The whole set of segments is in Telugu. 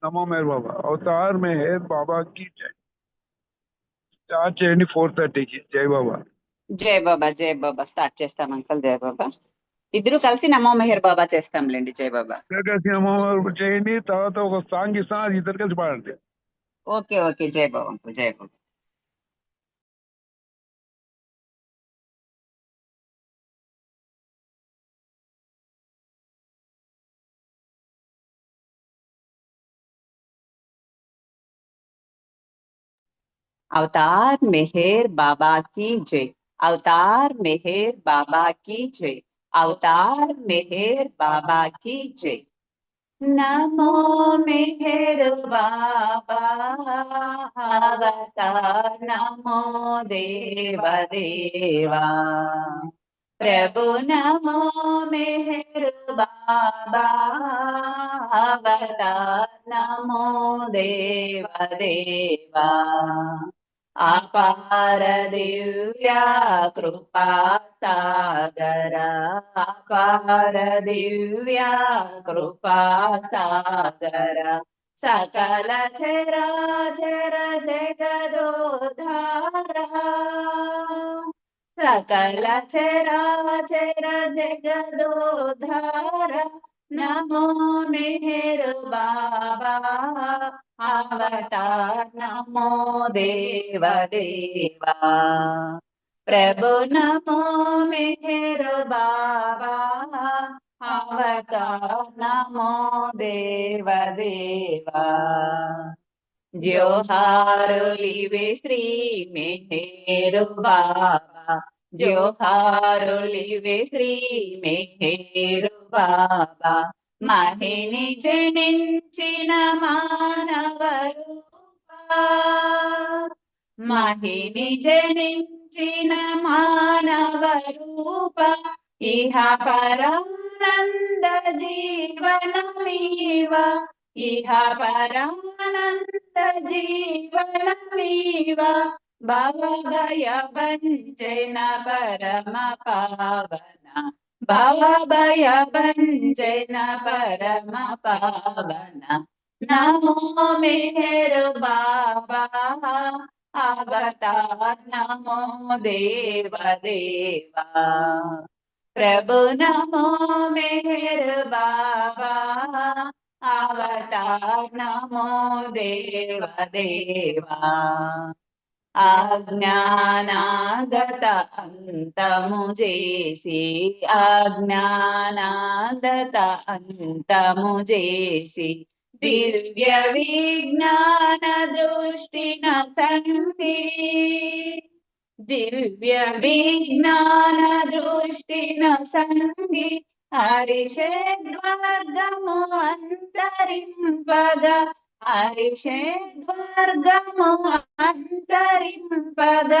नमो मेहर बाबा अवतार मेहर बाबा की जय। స్టార్ట్ చేయండి 4:30కి. జై బాబా. జై బాబా స్టార్ట్ చేస్తాం అంకల్. జై బాబా. ఇద్దరు కలిసి నమో మెహర్ బాబా చేస్తాంలేండి. జై బాబా. ఇద్దరు కలిసి నమో చేయండి, తర్వాత ఒక సాంగ్ ఇస్తాను, అది ఇద్దరు కలిసి పాడండి. Okay okay. జై బాబా అంకుల్. జై బాబా. अवतार मेहर बाबा की जय। अवतार मेहर बाबा की जय। अवतार मेहर बाबा की जय। नमो मेहर बाबा अवतार नमो देव देवा। प्रभु नमो मेहर बाबा अवतार नमो देव देवा। अपार दिव्या कृपा सागर। अपार दिव्या कृपा सागर। सकल चराचर जगदोद्धारा। सकल चराचर जगदोद्धारा। नमो मेहर बाबा अवतार नमो देव देवा। प्रभु नमो मेहर बाबा अवतार नमो देव देवा। जोहारुलिवे श्री मेहर बाबा। जोहारुलिवे श्री मेहर बाबा। మహిని జనించిన మానవ రూపా। మహిని జనించిన మానవ రూప। ఇహ పరానంద జీవనమీవ। ఇహ పరానంద జీవనమీవ। భవభయ భంజన పరమ పావన। భవభయ భంజన పరమ పావన। నమో మెహర్ బాబా अवतार नमो देव देवा। प्रभु नमो मेहर बाबा अवतार नमो देव देवा। अज्ञानागत अंतमु जेसी। अज्ञानागत अंतमु जेसी। दिव्य विज्ञान दृष्टि न संगी। दिव्य विज्ञान दृष्टि न संगी। हरिषद्वर्गमु अंतरिंपगा। हरिषद्वर्गमु अंतरिंपग।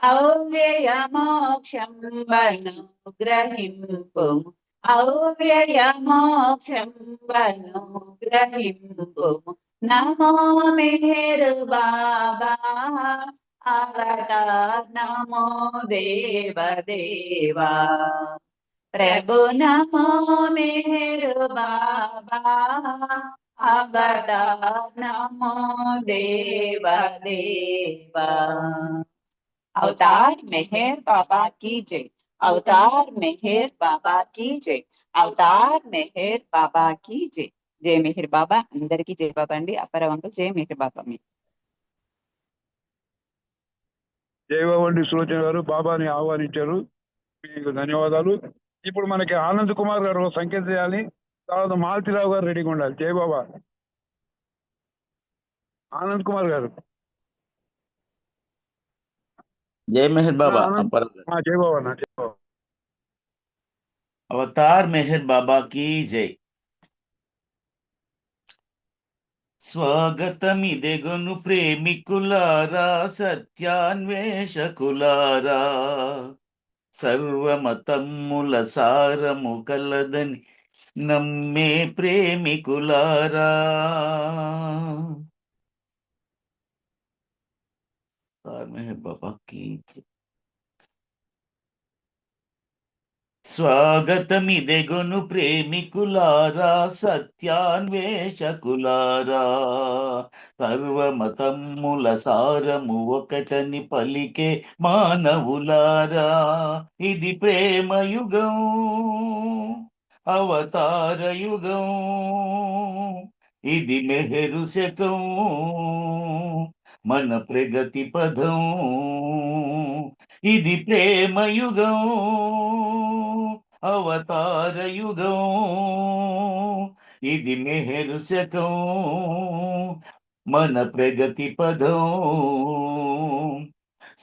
अव्यय मोक्षं वनुग्रहिंपुम्। अव्यय मोक्षं वनुग्रहिंपुम्। नमो मेहर बाबा अवतार नमो देव देवा। प्रभु नमो मेहर बाबा अवतार नमो देव देवा। अवतार मेहर बाबा की जय। अवतार मेहर बाबा की जय। अवतार मेहर बाबा की जय। जय मेहर बाबा अंदर की जय बाबा अंडी अपर अंकल जय मेहर बाबा మీ. జై బాబా అండి. సులోచన గారు బాబాని ఆహ్వానించారు, మీకు ధన్యవాదాలు. ఇప్పుడు మనకి ఆనంద్ కుమార్ గారు ఒక సంకేతం చేయాలి, తర్వాత మాలతిరావు గారు రెడీగా ఉండాలి. జై బాబా. ఆనంద్ కుమార్ గారు. जय मेहर बाबा ఆనంద్. अपर జై బాబా అన్న. జై బాబా. अवतार मेहर बाबा की जय। స్వాగతమిదెగొను ప్రేమికులారా సత్యాన్వేషకులారా సర్వమతమ్ముల సారము కలదని నమ్మే ప్రేమికులారా मेहर बाबा की जय। స్వాగతమిదెగొను ప్రేమికులారా, సత్యాన్వేషకులారా, సర్వమతమ్ముల సారము ఒకటని పలికే మానవులారా. ఇది ప్రేమయుగం, అవతార యుగం, ఇది మెహరు శకం, మన ప్రగతి పదం. ఇది ప్రేమయుగం, అవతార యుగం, ఇది మెహరు శకం, మన ప్రగతి పదం.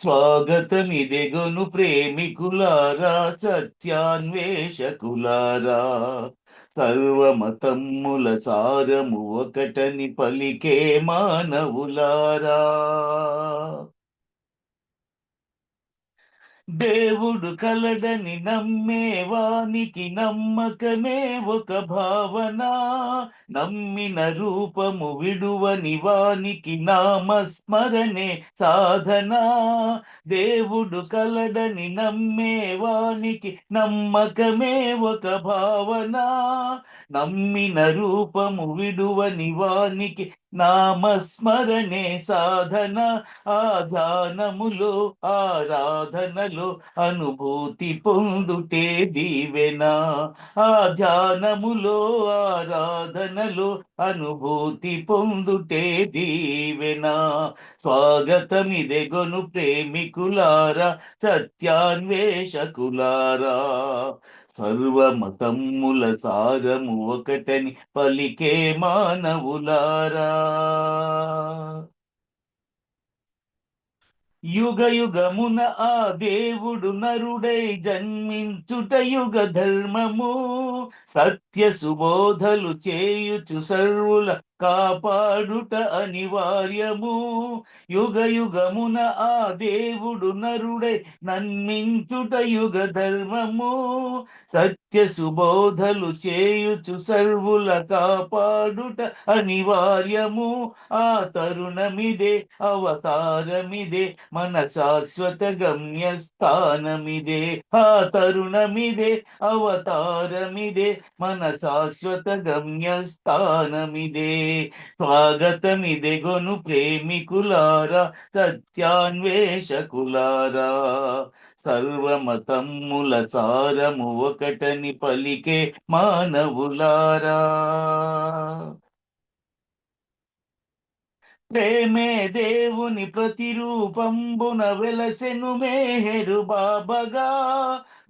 స్వాగతమిదెగొను ప్రేమికులారా, సత్యాన్వేషకులారా, సర్వమతమ్ముల సారము ఒకటని పలికే మానవులారా. దేవుడు కలడని నమ్మేవానికి నమ్మకమే ఒక భావన, నమ్మిన రూపము విడువని వానికి నామస్మరణే సాధన. దేవుడు కలడని నమ్మేవానికి నమ్మకమే ఒక భావన, నమ్మిన రూపము విడువని వానికి నామస్మరణే సాధన. ఆ ధ్యానములో ఆరాధనలో అనుభూతి పొందుటే దీవెన. ఆ ధ్యానములో ఆరాధనలో అనుభూతి పొందుటే దీవెన. స్వాగతమిదెగొను ప్రేమికులారా, సత్యాన్వేషకులారా, సర్వమతమ్ముల సారము ఒకటని పలికే మానవులారా. యుగ యుగమున ఆ దేవుడు నరుడై జన్మించుట యుగ ధర్మము, సత్య సుబోధలు చేయుచు సర్వుల కాపాడుట అనివార్యము. యుగ యుగమున ఆ దేవుడు నరుడై నన్మించుట యుగ ధర్మము, సత్య సుబోధలు చేయుచు సర్వుల కాపాడుట అనివార్యము. ఆ తరుణమిదే, అవతారమిదే, మన శాశ్వత గమ్యస్థానమిదే. ఆ తరుణమిదే, అవతారమిదే, మన శాశ్వత గమ్యస్థానమిదే. స్వాగతమిదెగొను ప్రేమికులారా, సత్యాన్వేషకులారా, సర్వమతమ్ముల సారము ఒకటని పలికే మానవులారా. ప్రేమే దేవుని ప్రతిరూపంబున వెలసెను మేహరు బాబగా,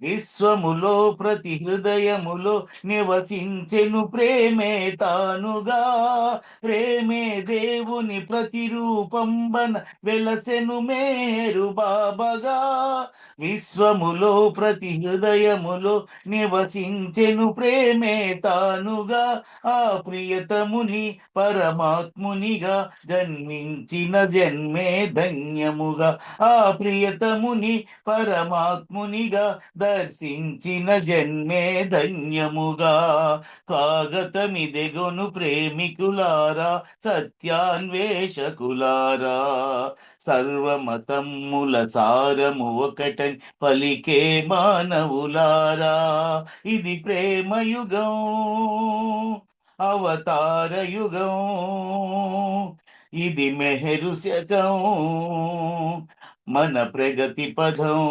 విశ్వములో ప్రతి హృదయములో నివసించెను ప్రేమే తానుగా. ప్రేమే దేవుని ప్రతిరూపంబన వెలసెను మేహరు బాబగా, విశ్వములో ప్రతి హృదయములో నివసించెను ప్రేమే తానుగా. ఆ ప్రియతముని పరమాత్మునిగా జన్మించిన జన్మే ధన్యముగా. ఆ ప్రియతముని పరమాత్మునిగా దర్శించిన జన్మే ధన్యముగా. స్వాగతమిదెగొను ప్రేమికులారా, సత్యాన్వేషకులారా, సర్వమతమ్ముల సారము ఒకటని పలికే మానవులారా. ఇది ప్రేమయుగం, అవతార యుగం, ఇది మెహరు శకం, మన ప్రగతి పదం.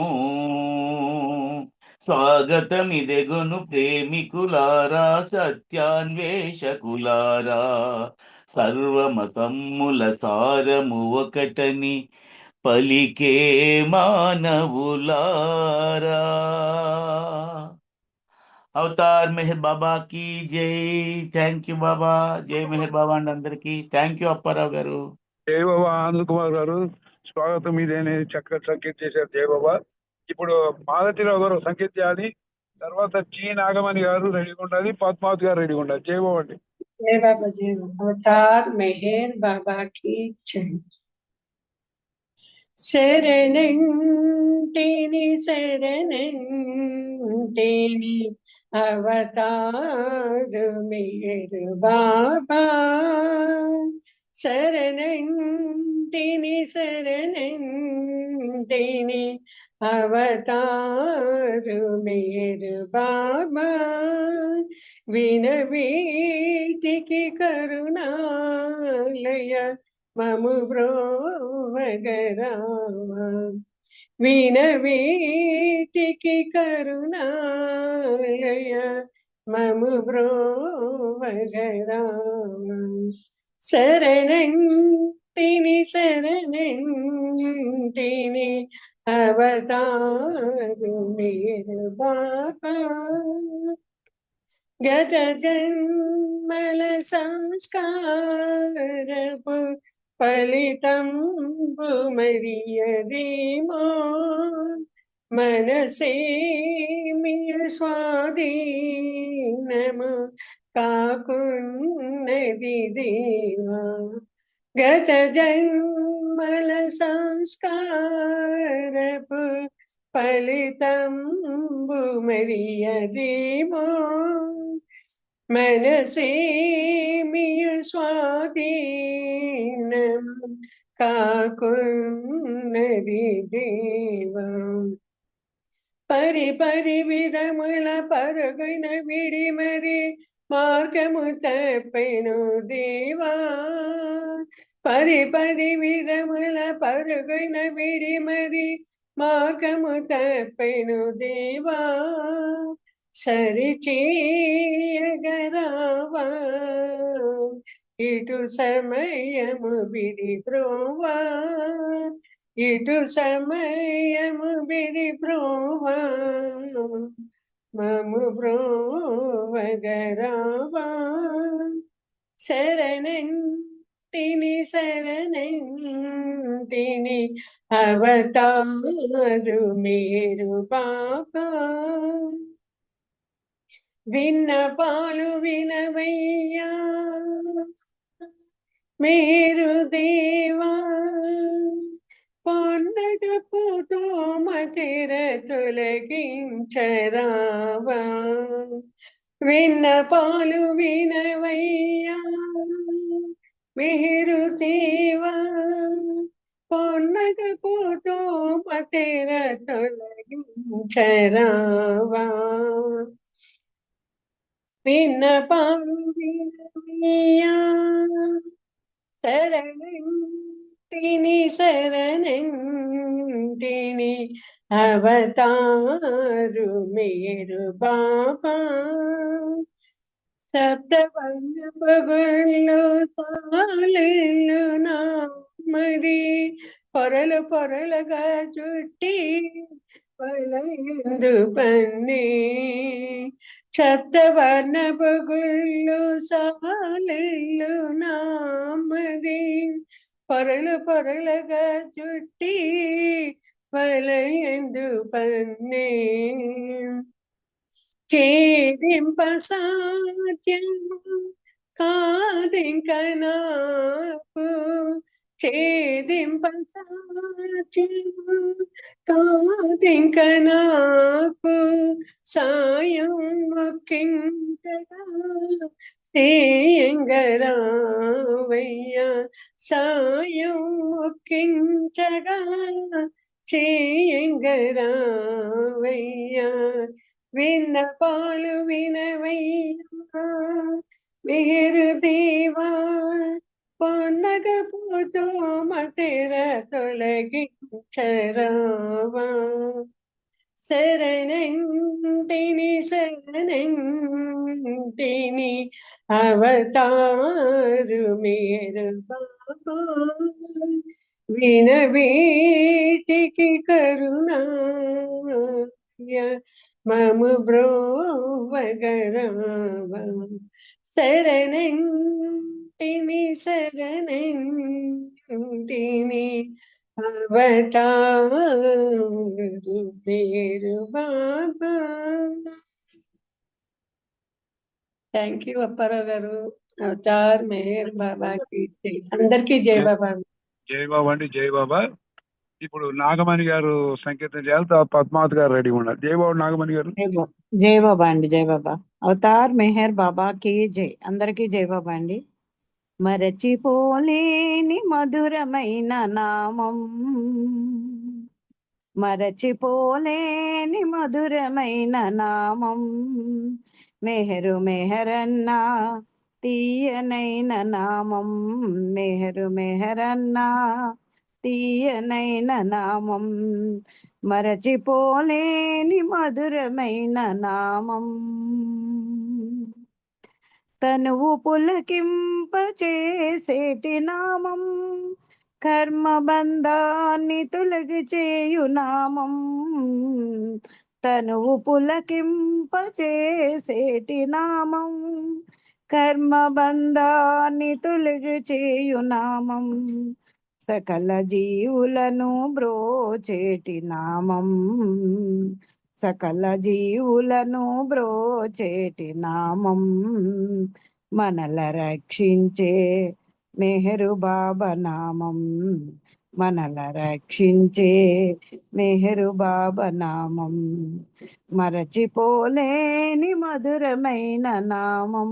స్వాగతమిదెగొను ప్రేమికులారా, సత్యాన్వేషకులారా, సర్వమతమ్ముల సారము ఒకటని పలికే మానవులారా. అవతార్ మెహర్ బాబా కి జై. థ్యాంక్ యూ బాబా. జై మెహర్ బాబా అండి అందరికి. థ్యాంక్ యూ అప్పారావు గారు. జై బాబా ఆనంద్ కుమార్ గారు, స్వాగతం మీదేనే చక్కగా సంకేత చేశారు. జై బాబా. ఇప్పుడు మాలతిరావు గారు సంకేత చేయాలి, తర్వాత జీ నాగమణి గారు రెడీగా ఉండాలి, పద్మావతి గారు రెడీగా ఉండాలి. జై బాబా అండి. जय बाबा जय बाबा। अवतार मेहर बाबा की जय। शरणंटिनी शरणंटिनी अवतार मेहर बाबा, शरणंटिनी शरणंटिनी సరణంటిని అవతారు మేరు బాబా వినవీటికి కరుణాలయ మము బ్రోవగరావా వినవీటికి కరుణాలయ మము బ్రోవగరావా శరణంటిని శరణంటిని అవతారు మేరు బాబా గత జన్మల సంస్కారపు ఫలితంబు మరియదేమో మనసే మియ స్వాధీనము కాకున్నది దేవా గత జన్మల సంస్కారపు ఫలితంబు మరియదేమో మనసే మియ స్వాధీనం కాకున్నది దేవా పరి విధముల పరుగున విడి మరి మార్గము తప్పెను దేవా పరి విధముల పరుగున విడి మరి మార్గము తప్పెను దేవా సరిచేయగరావా ఇటు సమయము విడి బ్రోవా ఇటు సమయము విడి బ్రోవా మము బ్రోవగరావా శరణంటిని శరణంటిని అవతారు మేరు బాబా విన్నపాలు వినవయ్యా మేరు దేవా పొందకపోతో మతిర తొలగించరావా విన్నపాలు వినవయ్యా మేరు దేవా పొందకపోతో మతిర తొలగించరావా విన్నపాలు వినవయ్యా శరణంటిని శరణంటిని అవతారు మేరు బాబా సప్తవర్ణ పగుళ్ళు సాలెళ్ళు నామది పొరలుగా చుట్టి వలయందు పన్ని సప్తవర్ణ పగుళ్ళు సాలెళ్ళు నామది పొరలుగా చుట్టి వలయందు పన్నే ఛేదింప సాధ్యము కాదింక నాకు ఛేదింప సాధ్యము కాదింక నాకు సాయం మొక్కించగా చేయంగరావయ్యా సాయం మొక్కించగా చేయంగరావయ్యా విన్నపాలు వినవయ్యా మేరు దేవా పొందకపోతో మతిర తొలగించరావా శరణంటిని శరణంటిని అవతారు మేరు బాబా వినవీటికి కరుణాయ మము బ్రోవగరావా శరణంటిని శరణంటిని అవతారు మేరు బాబా. థ్యాంక్ యూ అప్పారావు గారు. అవతార్ మేర్ బాబాకి జై. అందరికీ జై బాబా. జై బాబా అండి, జై బాబా. ఇప్పుడు నాగమణి గారు సంకేతం చేయాలి, తర్వాత పద్మావతి గారు రెడీగా ఉన్నారు. జై బాబా నాగమణి గారు. జై బాబా అండి, జై బాబా. అవతార్ మెహర్ బాబాకి జై. అందరికీ జై బాబా అండి. మరచిపోలేని మధురమైన నామం మరచిపోలేని మధురమైన నామం మెహరు మెహరన్నా తీయనైన నామం మెహరు మెహరన్నా తీయనైన నామం మరచిపోలేని మధురమైన నామం తనువు పులకింపచేసేటి నామం కర్మబంధాన్ని తొలగి చేయు నామం తనువు పులకింపచేసేటి నామం కర్మబంధాన్ని తొలగి చేయు నామం సకల జీవులను బ్రోచేటి నామం సకల జీవులను బ్రోచేటి నామం మనల రక్షించే మెహరు బాబా నామం మనల రక్షించే మెహరు బాబా నామం మరచిపోలేని మధురమైన నామం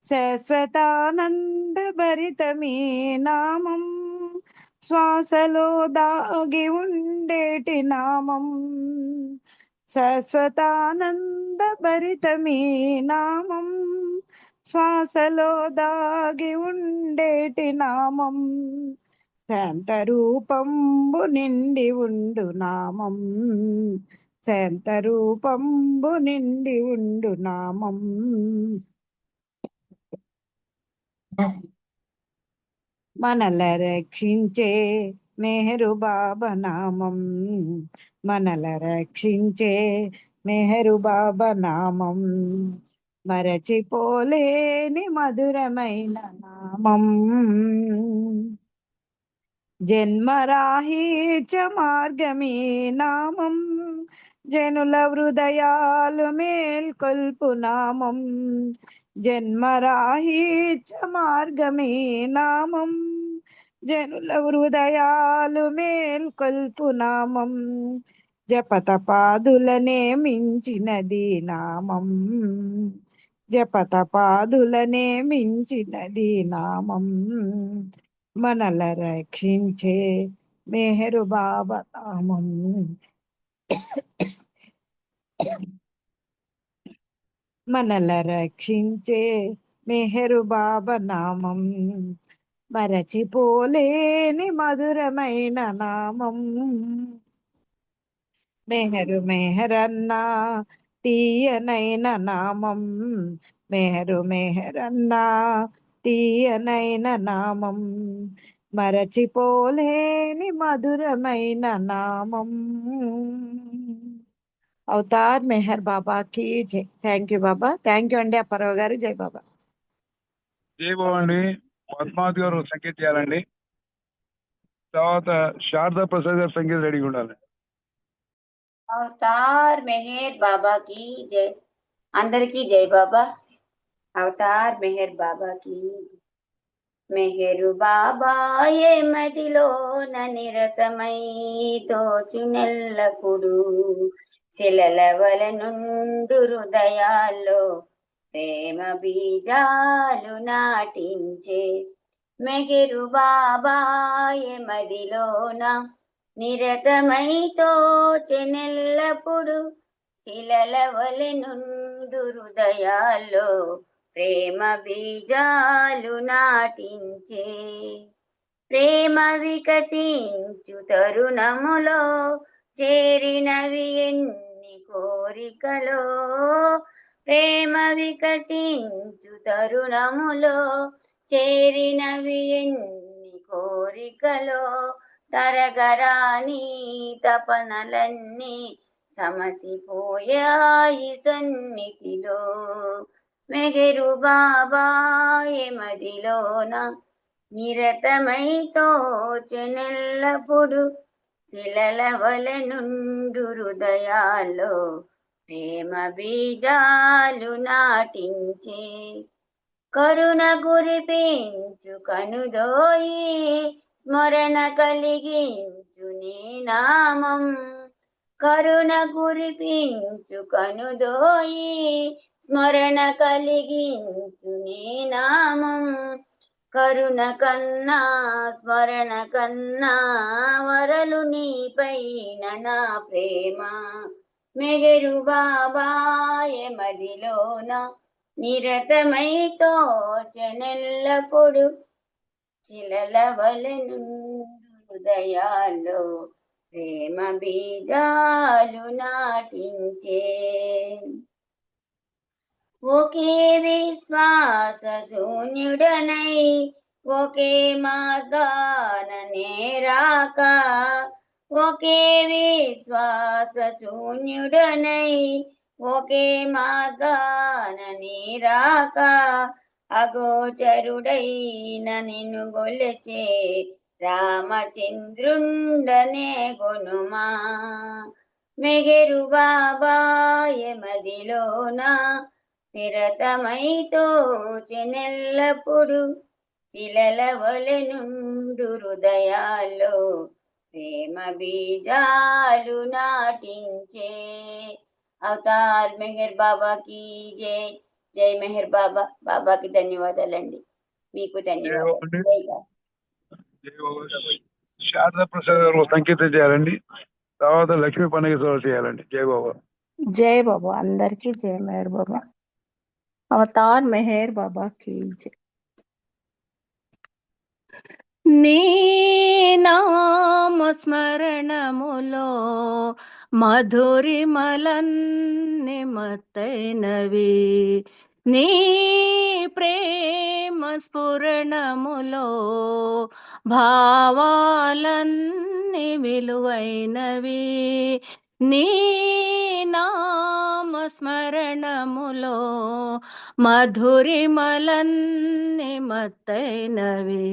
శాశ్వతానంద భరితమీ నామం శ్వాసలో దాగి ఉండేటి నామం శాశ్వతానంద భరితమీ నామం శ్వాసలో దాగి ఉండేటి నామం శాంతరూపంబు నిండి ఉండు నామం శాంతరూపంబు నిండి ఉండు నామం మనల రక్షించే మెహరు బాబా నామం మనల రక్షించే మెహరు బాబా నామం మరచిపోలేని మధురమైన నామం జన్మరాహిత్య మార్గమీ నామం జనుల హృదయాలు మేల్కొల్పు నామం జన్మరాహిత్య మార్గమీ నామం జనుల హృదయాలు మేల్కొల్పు నామం జపతపాదులనే మించినది నామం జపతపాదులనే మించినది నామం మనల రక్షించే మెహరు బాబా నామం మనల రక్షించే మెహరు బాబా నామం మరచిపోలేని మధురమైన నామం మెహరు మెహరన్నా తీయనైన నామం మెహరు మెహరన్నా తీయనైన నామం మరచిపోలేని మధురమైన నామం అవతార్ మెహర్ బాబాకి జై thank you Baba thank you అండి అప్పారావు గారు జై బాబా జై బాబా అండి. పద్మావతి గారు సంకేత్ చేయాలండి. తర్వాత శారదా ప్రసాద్ గారు సంకేత్ రెడీగా ఉండాలి. అవతార్ మెహర్ బాబా की जय అందరికీ జై బాబా. అవతార్ మెహర్ బాబా की మెహరు బాబా ఏ మదిలోన నిరతమై తోచినెల్లప్పుడు శిలలవల నుండు హృదయాల్లో ప్రేమ బీజాలు నాటించే మెహరు బాబా ఏ మదిలోన నిరతమై తోచెనెల్లప్పుడు శిలలవలె నుండు హృదయాల్లో ప్రేమ బీజాలు నాటించే ప్రేమ వికసించు తరుణములో చేరినవి ఎన్ని కోరికలో ప్రేమ వికసించు తరుణములో చేరినవి ఎన్ని కోరికలో తరగరాని తపనలన్నీ సమసిపోయాయి సన్నిధిలో మెహరు బాబా మదిలోన నిరతమై తోచెనెల్లప్పుడు శిలలవల నుండు హృదయాల్లో ప్రేమ బీజాలు నాటించే కరుణ కురిపించు కనుదోయి స్మరణ కలిగించు నీ నామం కరుణ కురిపించు కనుదోయి స్మరణ కలిగించు నీ నామం కరుణ కన్నా స్మరణ కన్నా వరలు నీపైన నా ప్రేమ మెగరు బాబాయ మదిలోన నిరతమై తోచనెల్లప్పుడు చిలల వలెను హృదయాల్లో ప్రేమ బీజాలు నాటించే ఒకే విశ్వాస శూన్యుడనై ఒకే మార్గాన నేరాక ఒకే విశ్వాస శూన్యుడనై ఒకే మార్గాన నేరాక అగోచరుడైన నిన్ను గొలచే రామచంద్రుండనే గొనుమా మెగరు బాబాయ మదిలోన నిరతమై తోచెనెల్లప్పుడు శిలల వలెనుండు హృదయాల్లో ప్రేమ బీజాలు నాటించే అవతార్ మెహర్ బాబా की జై జై మెహర్ బాబా బాబాకి ధన్యవాదాలండి మీకు ధన్యవాదాలు జై బాబా శారదా ప్రసాద్ గారు సంకేతం చేయాలండి. తర్వాత లక్ష్మీ పండుగ చేయాలండి. జై బాబా. जय बाबा अंदर की जय मेहर बाबा अवतार मेहर बाबा की जय నీ నామ స్మరణములో మధురిమలన్ని మత్తైనవి నీ ప్రేమ స్ఫురణములో భావాలన్ని విలువైనవి నీ నామ స్మరణములో మధురిమలన్ని మత్తైనవి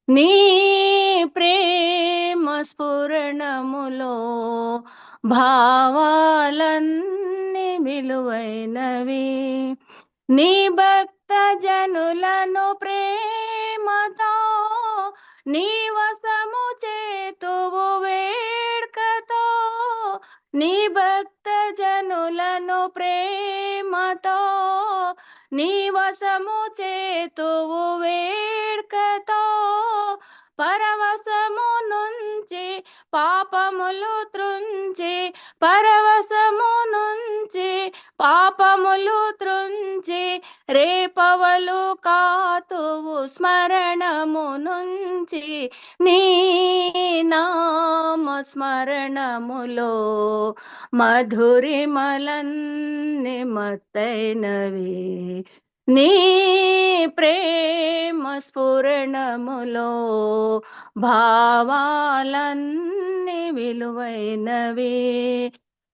నీ ప్రేమ స్ఫురణములో భావాలన్ని విలువైనవి నీ భక్త జనులను ప్రేమతో నీ వశము చేతువు వేడ్కతో నీ భక్త జనులను ప్రేమతో నీ వశము చేతువు వేడ్కతో పరవశము నుంచి పాపములు త్రుంచి పరవశము నుంచి పాపములు త్రుంచి రేపవలు కాతువు స్మరణము నుంచి నీ నామ స్మరణములో మధురిమలన్ని మత్తైనవి నీ ప్రేమ స్ఫురణములో భావాలన్ని విలువైనవి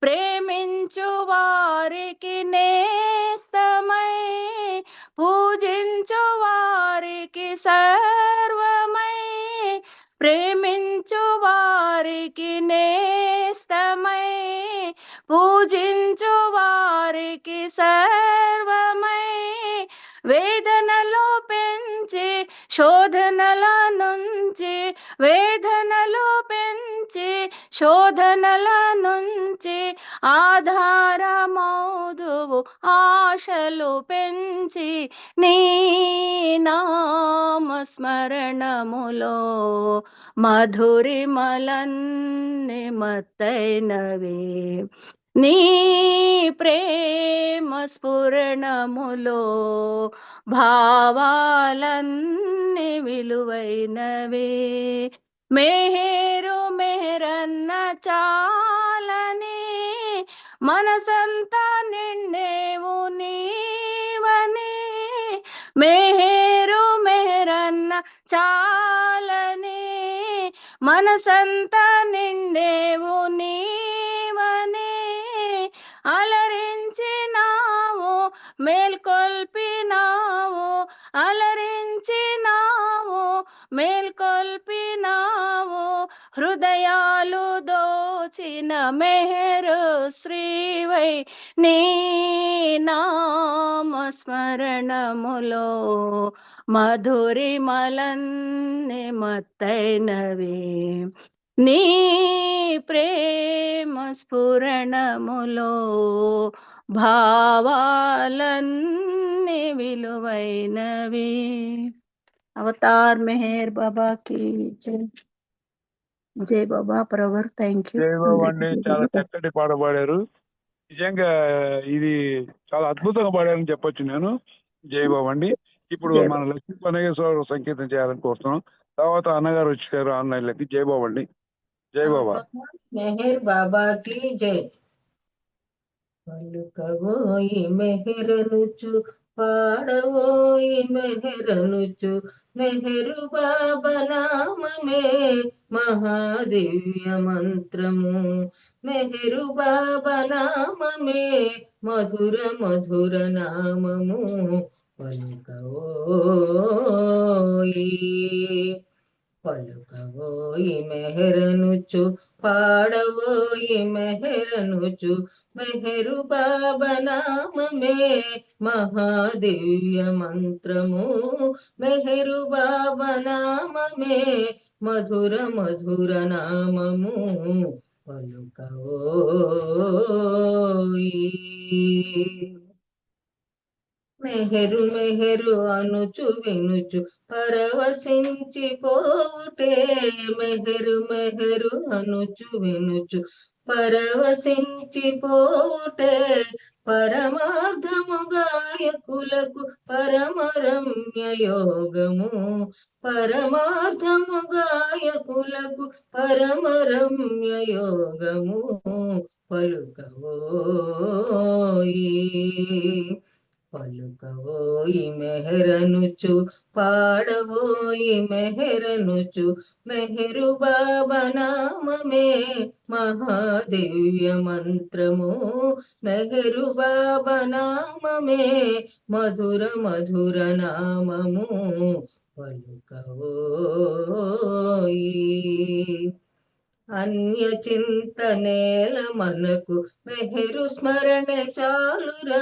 ప్రేమించు వారికి నేస్తమై పూజించు వారికి సర్వమై ప్రేమించు వారికి నేస్తమై పూజించు వారికి సర్వమై వేదనలో పెంచి శోధనల నుంచి వేదనలో పెంచి శోధనల నుంచి ఆధారమౌదువు ఆశలు పెంచి నీ నామ స్మరణములో మధురిమలన్ని మత్తైనవి నీ ప్రేమ స్ఫురణములో భావాలన్ని విలువైనవి మెహరు మెహరన్న చాలని మనసంతా నిండేవు నీవని మెహరు మెహరన్న చాలని మనసంతా నిండేవు నీవని అలరించినావు మేల్కొల్పినావు అలరించినావు మేల్కొల్పినావు హృదయాలు దోచిన మెహరు శ్రీవై నీ నామ స్మరణములో మధురిమలన్ని మత్తైనవి నీ ప్రేమ స్ఫురణములో భావాలన్ని విలువైనవి అవతార్ మెహర్ బాబా కి జై. జై బాబా అప్పారావు. Thank you. జై బాబా అందరికీ అండి, జై చాలా బాబా. చక్కటి పాట పాడారు. నిజంగా ఇది చాలా అద్భుతంగా పాడారని చెప్పొచ్చు నేను. జై బాబా అండి. ఇప్పుడు జై మన బాబా. లక్ష్మీ పనగేశ్వర సంకీర్తన చేయాలని కోరుతున్నాం. తర్వాత అన్నగారు వచ్చారు ఆన్లైన్లోకి. జై బాబా అండి. జై బాబా. మెహర్ బాబా కి జై. పలుకవోయి మెహరనుచు పాడవోయి మెహరనుచు మెహరు బాబా నామమే మహాదివ్య మంత్రము. మెహరు బాబా నామమే మధుర మధుర నామము. పలుకవోయి పలుకవోయి మెహరనుచు పాడవోయి మెహరనుచు మెహరు బాబా నామమే మహాదివ్య మంత్రము. మెహరు బాబా నామమే మధుర మధుర నామము. పలుకవోయి మెహరు మెహరు అనుచు వినుచు పరవశించి పోవుటే. మెహరు మెహరు అనుచు వినుచు పరవశించి పోవుటే. పరమార్థము గాయకులకు పరమరమ్య యోగము. పరమార్థము గాయకులకు పరమరమ్య యోగము. పలుకవోయి పలుకవోయి మెహరనుచు పాడవోయి మెహరనుచు మెహరు బాబా నామమే మహాదివ్య మంత్రము. మెహరు బాబా నామమే మధుర మధుర నామము. పలుకవోయి అన్య చింతనేల మనకు మెహరు స్మరణ చాలురా.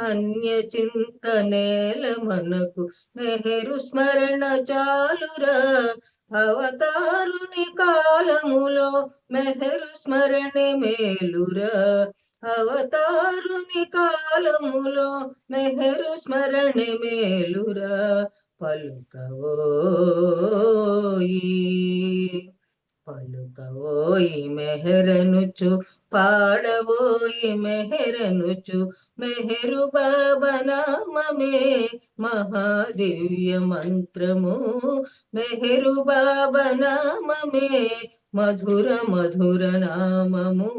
అన్య చింతనేల మనకు మెహరు స్మరణ చాలురా. అవతారుని కాలములో మెహరు స్మరణ మేలురా. అవతారుని కాలములో మెహరు స్మరణ మేలురా. పలుకవోయి పలుకవోయి మెహరనుచు పాడవోయి మెహరనుచు మెహరు బాబా నామమే మహాదివ్య మంత్రము. మెహరు బాబా నామమే మధుర మధుర నామము.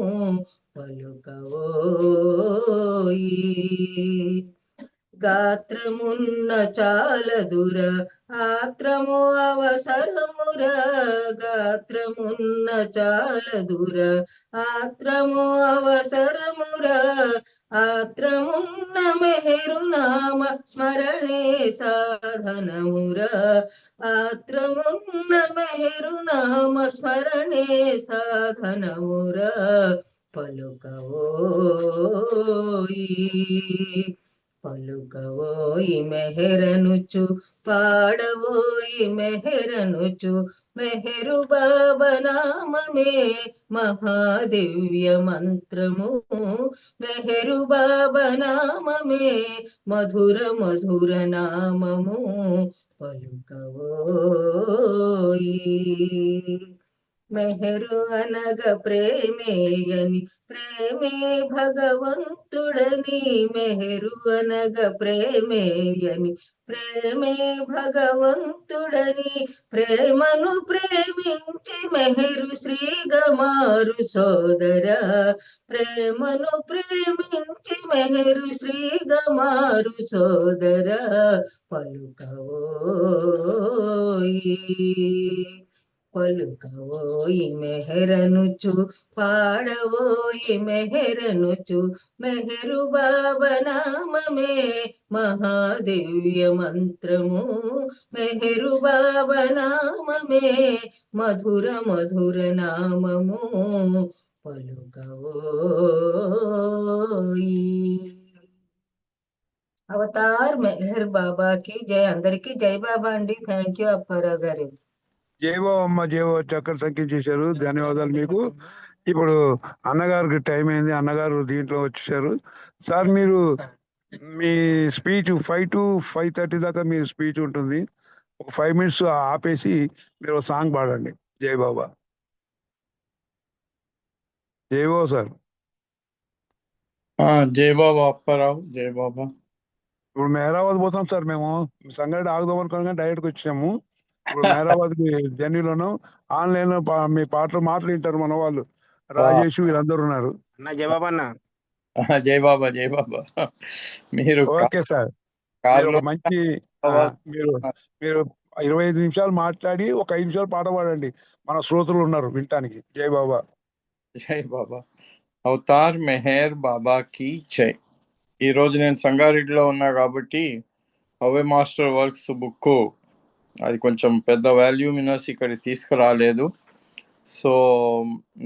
పలుకవోయి గాత్రమున్న చాలదుర ఆత్రము అవసరముర. గాత్రమున్న చాలదుర ఆత్రము అవసరముర. ఆత్రమున్న మెహరు నామ స్మరణే సాధనముర. ఆత్రమున్న మెహరు నామ స్మరణే సాధనముర. పలుకవోయి పలుకవోయి మెహరనుచు పాడవోయి మెహరనుచు మెహరు బాబా నామమే మహాదివ్య మంత్రము. మెహరు బాబా నామమే మధుర మధుర నామము. పలుకవోయి మెహరు అనగ ప్రేమేయని ప్రేమే భగవంతుడని. మెహరు అనగ ప్రేమేయని ప్రేమే భగవంతుడని. ప్రేమను ప్రేమించి మెహరు శ్రీగమారు సోదర. ప్రేమను ప్రేమించి మెహరు శ్రీగమారు సోదర. పలుకవోయి పలుకవోయి మెహరనుచు పాడవోయి మెహరనుచు మెహరు బాబా నామమే మహాదివ్య మంత్రము. మెహరు బాబా నామమే మధుర మధుర నామము. పలుకవోయి అవతార్ మెహర్ బాబా కి జై. అందరికీ జై బాబా అండి. థ్యాంక్ యూ అప్పారావు గారు. జై బాబా అమ్మ. జై బాబా. చక్కటి సంఖ్య చేశారు. ధన్యవాదాలు మీకు. ఇప్పుడు అన్నగారికి టైం అయింది. అన్నగారు దీంట్లో వచ్చేసారు. సార్ మీరు మీ స్పీచ్ 5 to 5:30 దాకా మీ స్పీచ్ ఉంటుంది. ఒక 5 minutes ఆపేసి మీరు ఒక సాంగ్ పాడండి. జై బాబా. జై బాబా సార్. జై బాబా అప్పారావు. జై బాబా. ఇప్పుడు మెహరాబాద్ పోతాం సార్ మేము. సంగారెడ్డి ఆగుదాం అనుకోని డైరెక్ట్గా వచ్చాము. ఇప్పుడు మెహరాబాద్ జర్నీలోను ఆన్లైన్ లో మీ మాటలు వింటారు మన వాళ్ళు. రాజేష్ వీళ్ళందరూ ఉన్నారు. జై బాబా. జై బాబా. మీరు ఓకే సార్. కార్లో మంచి మీరు 25 నిమిషాలు మాట్లాడి ఒక 5 నిమిషాలు పాట పాడండి. మన శ్రోతలు ఉన్నారు వినటానికి. జై బాబా. జై బాబా. అవతార్ మెహర్ బాబాకి జై. ఈ రోజు నేను సంగారెడ్డిలో ఉన్నా కాబట్టి హవే మాస్టర్ వర్క్స్ బుక్ అది కొంచెం పెద్ద వాల్యూమినస్ ఇక్కడికి తీసుకురాలేదు. సో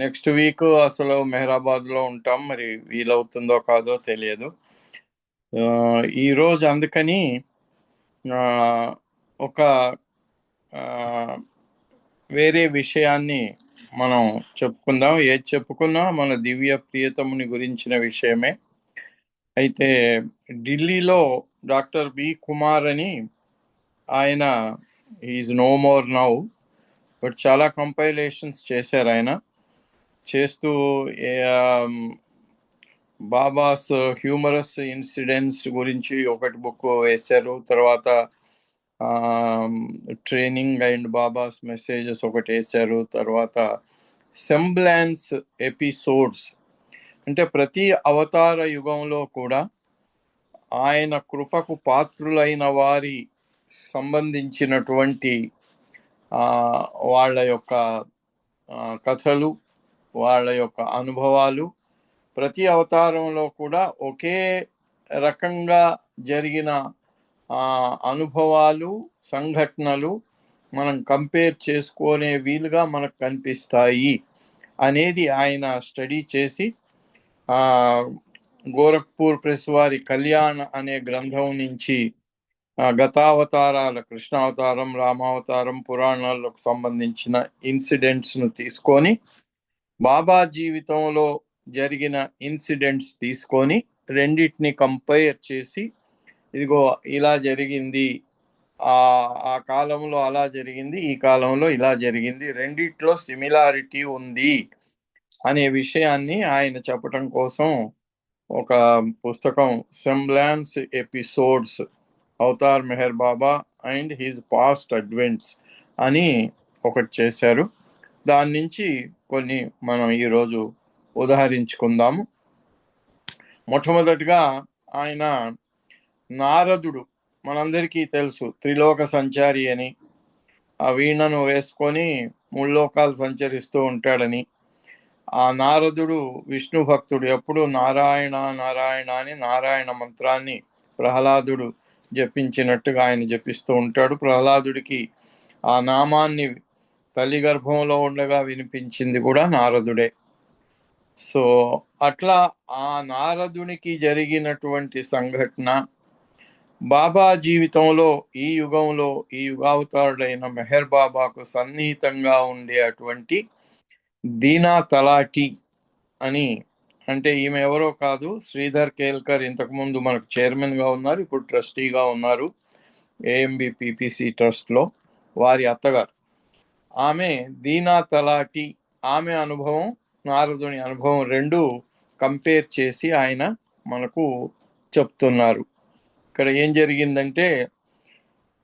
నెక్స్ట్ వీక్ అసలు మెహరాబాద్లో ఉంటాం. మరి వీలవుతుందో కాదో తెలియదు. ఈరోజు అందుకని ఒక వేరే విషయాన్ని మనం చెప్పుకుందాం. ఏది చెప్పుకున్నా మన దివ్య ప్రియతముని గురించిన విషయమే. అయితే ఢిల్లీలో డాక్టర్ బి కుమార్ అని ఆయన is no more now, but చాలా కంపైలేషన్స్ చేశారు. ఆయన చేస్తూ బాబాస్ హ్యూమరస్ ఇన్సిడెంట్స్ గురించి ఒకటి బుక్ వేశారు. తర్వాత ట్రైనింగ్ అండ్ బాబాస్ మెసేజెస్ ఒకటి వేశారు. తర్వాత సెంబ్లాన్స్ ఎపిసోడ్స్, అంటే ప్రతి అవతార యుగంలో కూడా ఆయన కృపకు పాత్రులైన వారి సంబంధించినటువంటి వాళ్ళ యొక్క కథలు, వాళ్ళ యొక్క అనుభవాలు, ప్రతి అవతారంలో కూడా ఒకే రకంగా జరిగిన అనుభవాలు, సంఘటనలు మనం కంపేర్ చేసుకునే వీలుగా మనకు కనిపిస్తాయి అనేది ఆయన స్టడీ చేసి గోరఖ్పూర్ ప్రెస్ వారి కళ్యాణ్ అనే గ్రంథం నుంచి గతావతారాల, కృష్ణావతారం, రామావతారం, పురాణాలకు సంబంధించిన ఇన్సిడెంట్స్ను తీసుకొని బాబా జీవితంలో జరిగిన ఇన్సిడెంట్స్ తీసుకొని రెండింటిని కంపేర్ చేసి, ఇదిగో ఇలా జరిగింది, ఆ కాలంలో అలా జరిగింది, ఈ కాలంలో ఇలా జరిగింది, రెండిట్లో సిమిలారిటీ ఉంది అనే విషయాన్ని ఆయన చెప్పడం కోసం ఒక పుస్తకం semblance episodes Avatar Meher Baba and his past advents అని ఒకటి చేశారు. దాని నుంచి కొన్ని మనం ఈరోజు ఉదాహరించుకుందాము. మొట్టమొదటిగా ఆయన నారదుడు, మనందరికీ తెలుసు త్రిలోక సంచారి అని, ఆ వీణను వేసుకొని ముల్లోకాలు సంచరిస్తూ ఉంటాడని. ఆ నారదుడు విష్ణు భక్తుడు, ఎప్పుడు నారాయణ నారాయణ అని నారాయణ మంత్రాన్ని ప్రహ్లాదుడు జపించినట్టుగా ఆయన జపిస్తూ ఉంటాడు. ప్రహ్లాదుడికి ఆ నామాన్ని తల్లి గర్భంలో ఉండగా వినిపించింది కూడా నారదుడే. సో అట్లా ఆ నారదునికి జరిగినటువంటి సంఘటన బాబా జీవితంలో, ఈ యుగంలో ఈ యుగావతారుడైన మెహర్ బాబాకు సన్నిహితంగా ఉండే అటువంటి దీనా తలాటి అని, అంటే ఈమె ఎవరో కాదు, శ్రీధర్ కేల్కర్ ఇంతకుముందు మనకు చైర్మన్గా ఉన్నారు, ఇప్పుడు ట్రస్టీగా ఉన్నారు ఏఎంబి పిపిసి ట్రస్ట్లో. వారి అత్తగారు ఆమె దీనా తలాటి. ఆమె అనుభవం, నారదుని అనుభవం రెండు కంపేర్ చేసి ఆయన మనకు చెప్తున్నారు. ఇక్కడ ఏం జరిగిందంటే,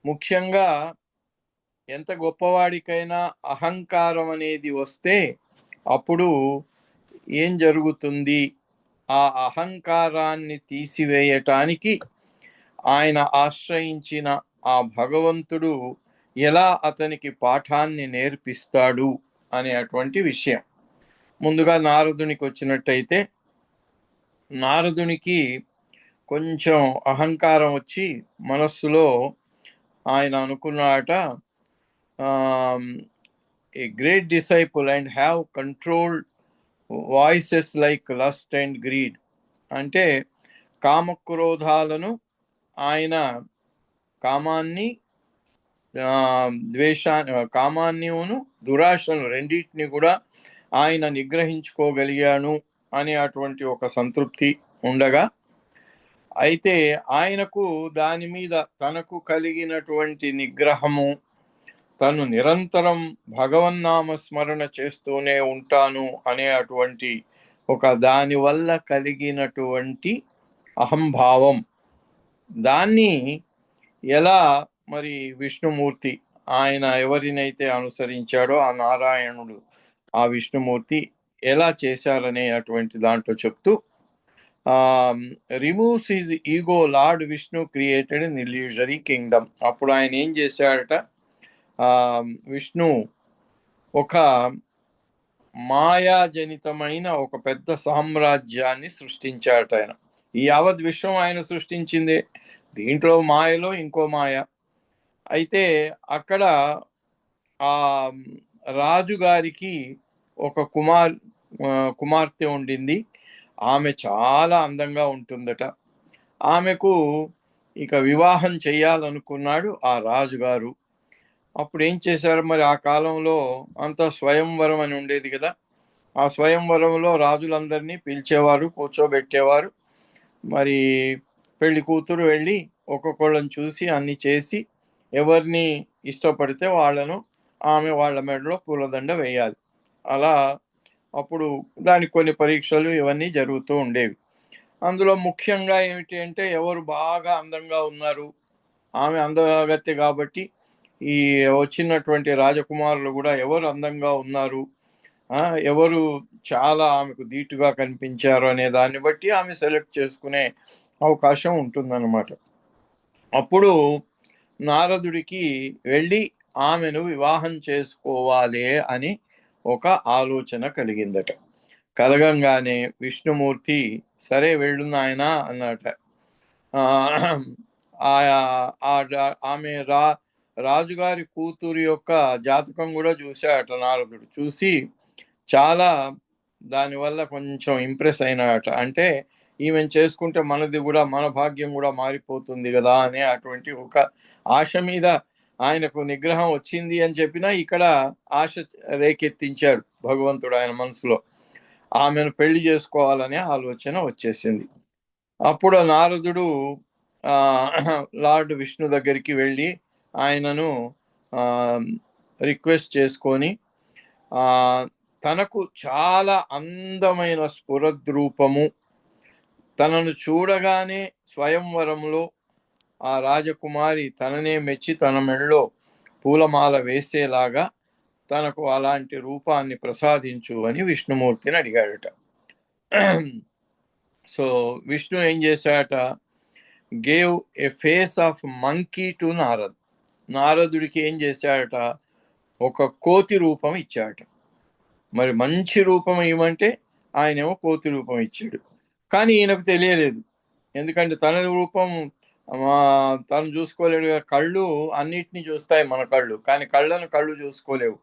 ముఖ్యంగా ఎంత గొప్పవాడికైనా అహంకారం అనేది వస్తే అప్పుడు ఏం జరుగుతుంది? ఆ అహంకారాన్ని తీసివేయటానికి ఆయన ఆశ్రయించిన ఆ భగవంతుడు ఎలా అతనికి పాఠాన్ని నేర్పిస్తాడు అనే అటువంటి విషయం. ముందుగా నారదునికి వచ్చినట్టయితే, నారదునికి కొంచెం అహంకారం వచ్చి మనస్సులో ఆయన అనుకున్నాట, a great disciple and have controlled voices like lust and greed. అంటే కామక్రోధాలను, ఆయన కామాన్ని, కామాన్నిను దురాశను రెండింటిని కూడా ఆయన నిగ్రహించుకోగలిగాను అనే అటువంటి ఒక సంతృప్తి ఉండగా, అయితే ఆయనకు దాని మీద తనకు కలిగినటువంటి నిగ్రహము, తను నిరంతరం భగవన్నామ స్మరణ చేస్తూనే ఉంటాను అనే అటువంటి ఒక దాని వల్ల కలిగినటువంటి అహంభావం, దాన్ని ఎలా మరి విష్ణుమూర్తి ఆయన ఎవరినైతే అనుసరించాడో ఆ నారాయణుడు, ఆ విష్ణుమూర్తి ఎలా చేశారనే అటువంటి దాంట్లో చెప్తూ removes his ego, lord Vishnu created in illusory Kingdom. అప్పుడు ఆయన ఏం చేశాడట, విష్ణు ఒక మాయాజనితమైన ఒక పెద్ద సామ్రాజ్యాన్ని సృష్టించాడట. ఆయన ఈ యావత్ విశ్వం ఆయన సృష్టించిందే, దీంట్లో మాయలో ఇంకో మాయ. అయితే అక్కడ ఆ రాజుగారికి ఒక కుమార్తె ఉండింది. ఆమె చాలా అందంగా ఉంటుందట. ఆమెకు ఇక వివాహం చేయాలనుకున్నాడు ఆ రాజుగారు. అప్పుడు ఏం చేశారు మరి, ఆ కాలంలో అంతా స్వయంవరం అని ఉండేది కదా. ఆ స్వయంవరంలో రాజులందరినీ పిలిచేవారు, కూర్చోబెట్టేవారు. మరి పెళ్లి కూతురు వెళ్ళి ఒక్కొక్కళ్ళని చూసి అన్ని చేసి ఎవరిని ఇష్టపడితే వాళ్ళను ఆమె వాళ్ళ మెడలో పూలదండ వేయాలి. అలా అప్పుడు దానికి కొన్ని పరీక్షలు ఇవన్నీ జరుగుతూ ఉండేవి. అందులో ముఖ్యంగా ఏమిటి అంటే, ఎవరు బాగా అందంగా ఉన్నారు, ఆమె అందగత్తె కాబట్టి ఈ వచ్చినటువంటి రాజకుమారులు కూడా ఎవరు అందంగా ఉన్నారు, ఎవరు చాలా ఆమెకు ధీటుగా కనిపించారు అనే దాన్ని బట్టి ఆమె సెలెక్ట్ చేసుకునే అవకాశం ఉంటుందన్నమాట. అప్పుడు నారదుడికి వెళ్ళి ఆమెను వివాహం చేసుకోవాలి అని ఒక ఆలోచన కలిగిందట. కలగంగానే విష్ణుమూర్తి సరే వెళ్ళు నాయనా అన్నట. ఆమె రాజుగారి కూతురు యొక్క జాతకం కూడా చూశాడట నారదుడు. చూసి చాలా దానివల్ల కొంచెం ఇంప్రెస్ అయినాడట. అంటే ఈమెను చేసుకుంటే మనది కూడా, మన భాగ్యం కూడా మారిపోతుంది కదా అనే అటువంటి ఒక ఆశ మీద ఆయనకు నిగ్రహం వచ్చింది అని చెప్పినా ఇక్కడ ఆశ రేకెత్తించాడు భగవంతుడు ఆయన మనసులో. ఆమెను పెళ్లి చేసుకోవాలనే ఆలోచన వచ్చేసింది. అప్పుడు నారదుడు లార్డ్ విష్ణు దగ్గరికి వెళ్ళి ఆయనను రిక్వెస్ట్ చేసుకొని తనకు చాలా అందమైన స్ఫురద్రూపము, తనను చూడగానే స్వయంవరంలో ఆ రాజకుమారి తననే మెచ్చి తన మెడలో పూలమాల వేసేలాగా తనకు అలాంటి రూపాన్ని ప్రసాదించు అని విష్ణుమూర్తిని అడిగాడట. సో విష్ణు ఏం చేశాడట, gave a face of monkey to Narad. నారదుడికి ఏం చేశాడట, ఒక కోతి రూపం ఇచ్చాడట. మరి మంచి రూపం ఇవ్వమంటే ఆయనేమో కోతి రూపం ఇచ్చాడు. కానీ ఈయనకు తెలియలేదు, ఎందుకంటే తన రూపం తను చూసుకోలేడు. కళ్ళు అన్నిటినీ చూస్తాయి మన కళ్ళు, కానీ కళ్ళు చూసుకోలేవు.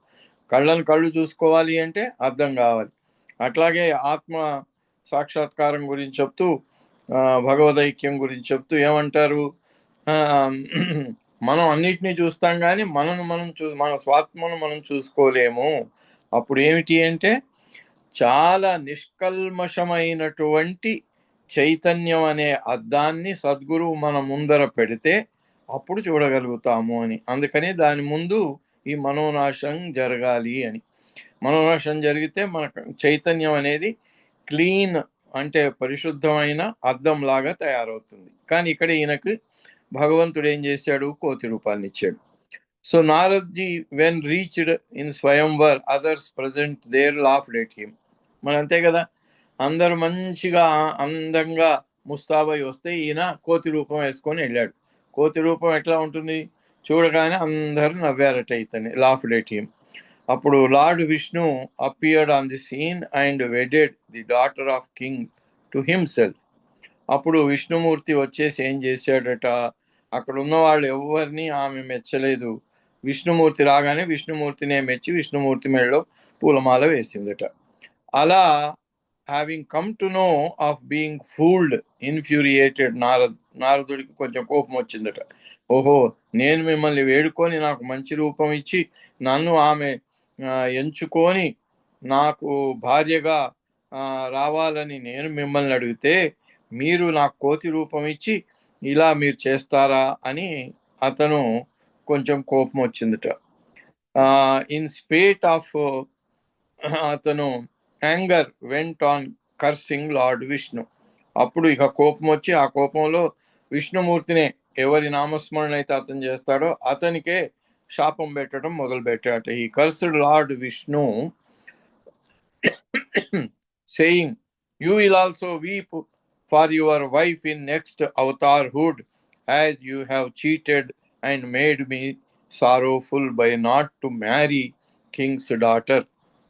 కళ్ళు చూసుకోవాలి అంటే అర్థం కావాలి. అట్లాగే ఆత్మ సాక్షాత్కారం గురించి చెప్తూ, భగవదైక్యం గురించి చెప్తూ ఏమంటారు, మనం అన్నిటినీ చూస్తాం కానీ మన స్వాత్మను మనం చూసుకోలేము. అప్పుడు ఏమిటి అంటే, చాలా నిష్కల్మషమైనటువంటి చైతన్యం అనే అద్దాన్ని సద్గురువు మన ముందర పెడితే అప్పుడు చూడగలుగుతాము అని. అందుకని దాని ముందు ఈ మనోనాశం జరగాలి అని. మనోనాశం జరిగితే మన చైతన్యం అనేది క్లీన్, అంటే పరిశుద్ధమైన అద్దం లాగా తయారవుతుంది. కానీ ఇక్కడ ఈయనకు భగవంతుడు ఏం చేశాడు, కోతి రూపాన్ని ఇచ్చాడు. So Naradji when reached in swayamvar, others present there laughed at him. మరి అంతే కదా, అందరూ మంచిగా అందంగా ముస్తాబై వస్తే ఈయన కోతి రూపం వేసుకొని వెళ్ళాడు. కోతి రూపం ఎట్లా ఉంటుంది, చూడగానే అందరూ నవ్వారట ఇతని, లాఫ్డ్ ఎట్ హిమ్. అప్పుడు lord Vishnu appeared on the scene and wedded the daughter of king to himself. అప్పుడు విష్ణుమూర్తి వచ్చేసి ఏం చేశాడట, అక్కడ ఉన్న వాళ్ళు ఎవరిని ఆమె మెచ్చలేదు. విష్ణుమూర్తి రాగానే విష్ణుమూర్తినే మెచ్చి విష్ణుమూర్తి మెడలో పూలమాల వేసిందట. అలా having come to know of being fooled, infuriated నారదుడికి కొంచెం కోపం వచ్చిందట. ఓహో, నేను మిమ్మల్ని వేడుకొని నాకు మంచి రూపం ఇచ్చి నన్ను ఆమె ఎంచుకొని నాకు భార్యగా రావాలని నేను మిమ్మల్ని అడిగితే మీరు నాకు కోతి రూపం ఇచ్చి ఇలా మీరు చేస్తారా అని అతను కొంచెం కోపం వచ్చిందట. ఇన్ స్పేట్ ఆఫ్ అతను anger went on cursing lord Vishnu. అప్పుడు ఇక కోపం వచ్చి ఆ కోపంలో విష్ణుమూర్తినే ఎవరి నామస్మరణ అయితే అతను చేస్తాడో అతనికే శాపం పెట్టడం మొదలు పెట్టాట. ఈ cursed lord Vishnu saying, "You will also weep for your wife in next avatarhood, as you have cheated and made me sorrowful by not to marry king's daughter."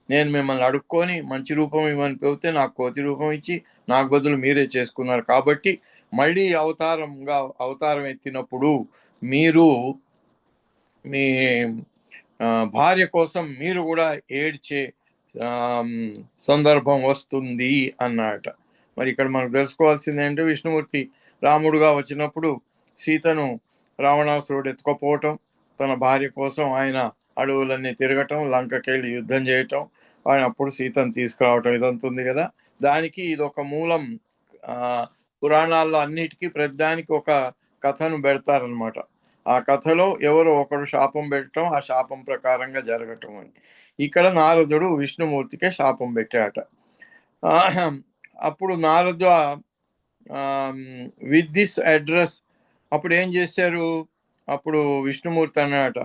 నేను మిమ్మల్ని అడుక్కొని మంచి రూపం ఇవ్వని చెబితే నాకు కోతి రూపం ఇచ్చి నాకు బదులు మీరే చేసుకున్నారు, కాబట్టి మళ్ళీ అవతారం ఎత్తినప్పుడు మీరు మీ భార్య కోసం మీరు కూడా ఏడ్చే సందర్భం వస్తుంది అన్నమాట. మరి ఇక్కడ మనకు తెలుసుకోవాల్సింది ఏంటంటే విష్ణుమూర్తి రాముడుగా వచ్చినప్పుడు సీతను రావణాసురుడు ఎత్తుకపోవటం, తన భార్య కోసం ఆయన అడవులన్నీ తిరగటం, లంకకెళ్ళి యుద్ధం చేయటం, ఆయన అప్పుడు సీతను తీసుకురావటం ఇదంతా ఉంది కదా. దానికి ఇది ఒక మూలం. పురాణాల్లో అన్నిటికీ ప్రతిదానికి ఒక కథను పెడతారనమాట. ఆ కథలో ఎవరో ఒకరు శాపం పెట్టడం, ఆ శాపం ప్రకారంగా జరగటం అని. ఇక్కడ నారదుడు విష్ణుమూర్తికే శాపం పెట్టాట. అప్పుడు నారద విత్ దిస్ అడ్రస్ అప్పుడు ఏం చేశారు, అప్పుడు విష్ణుమూర్తి అన్నట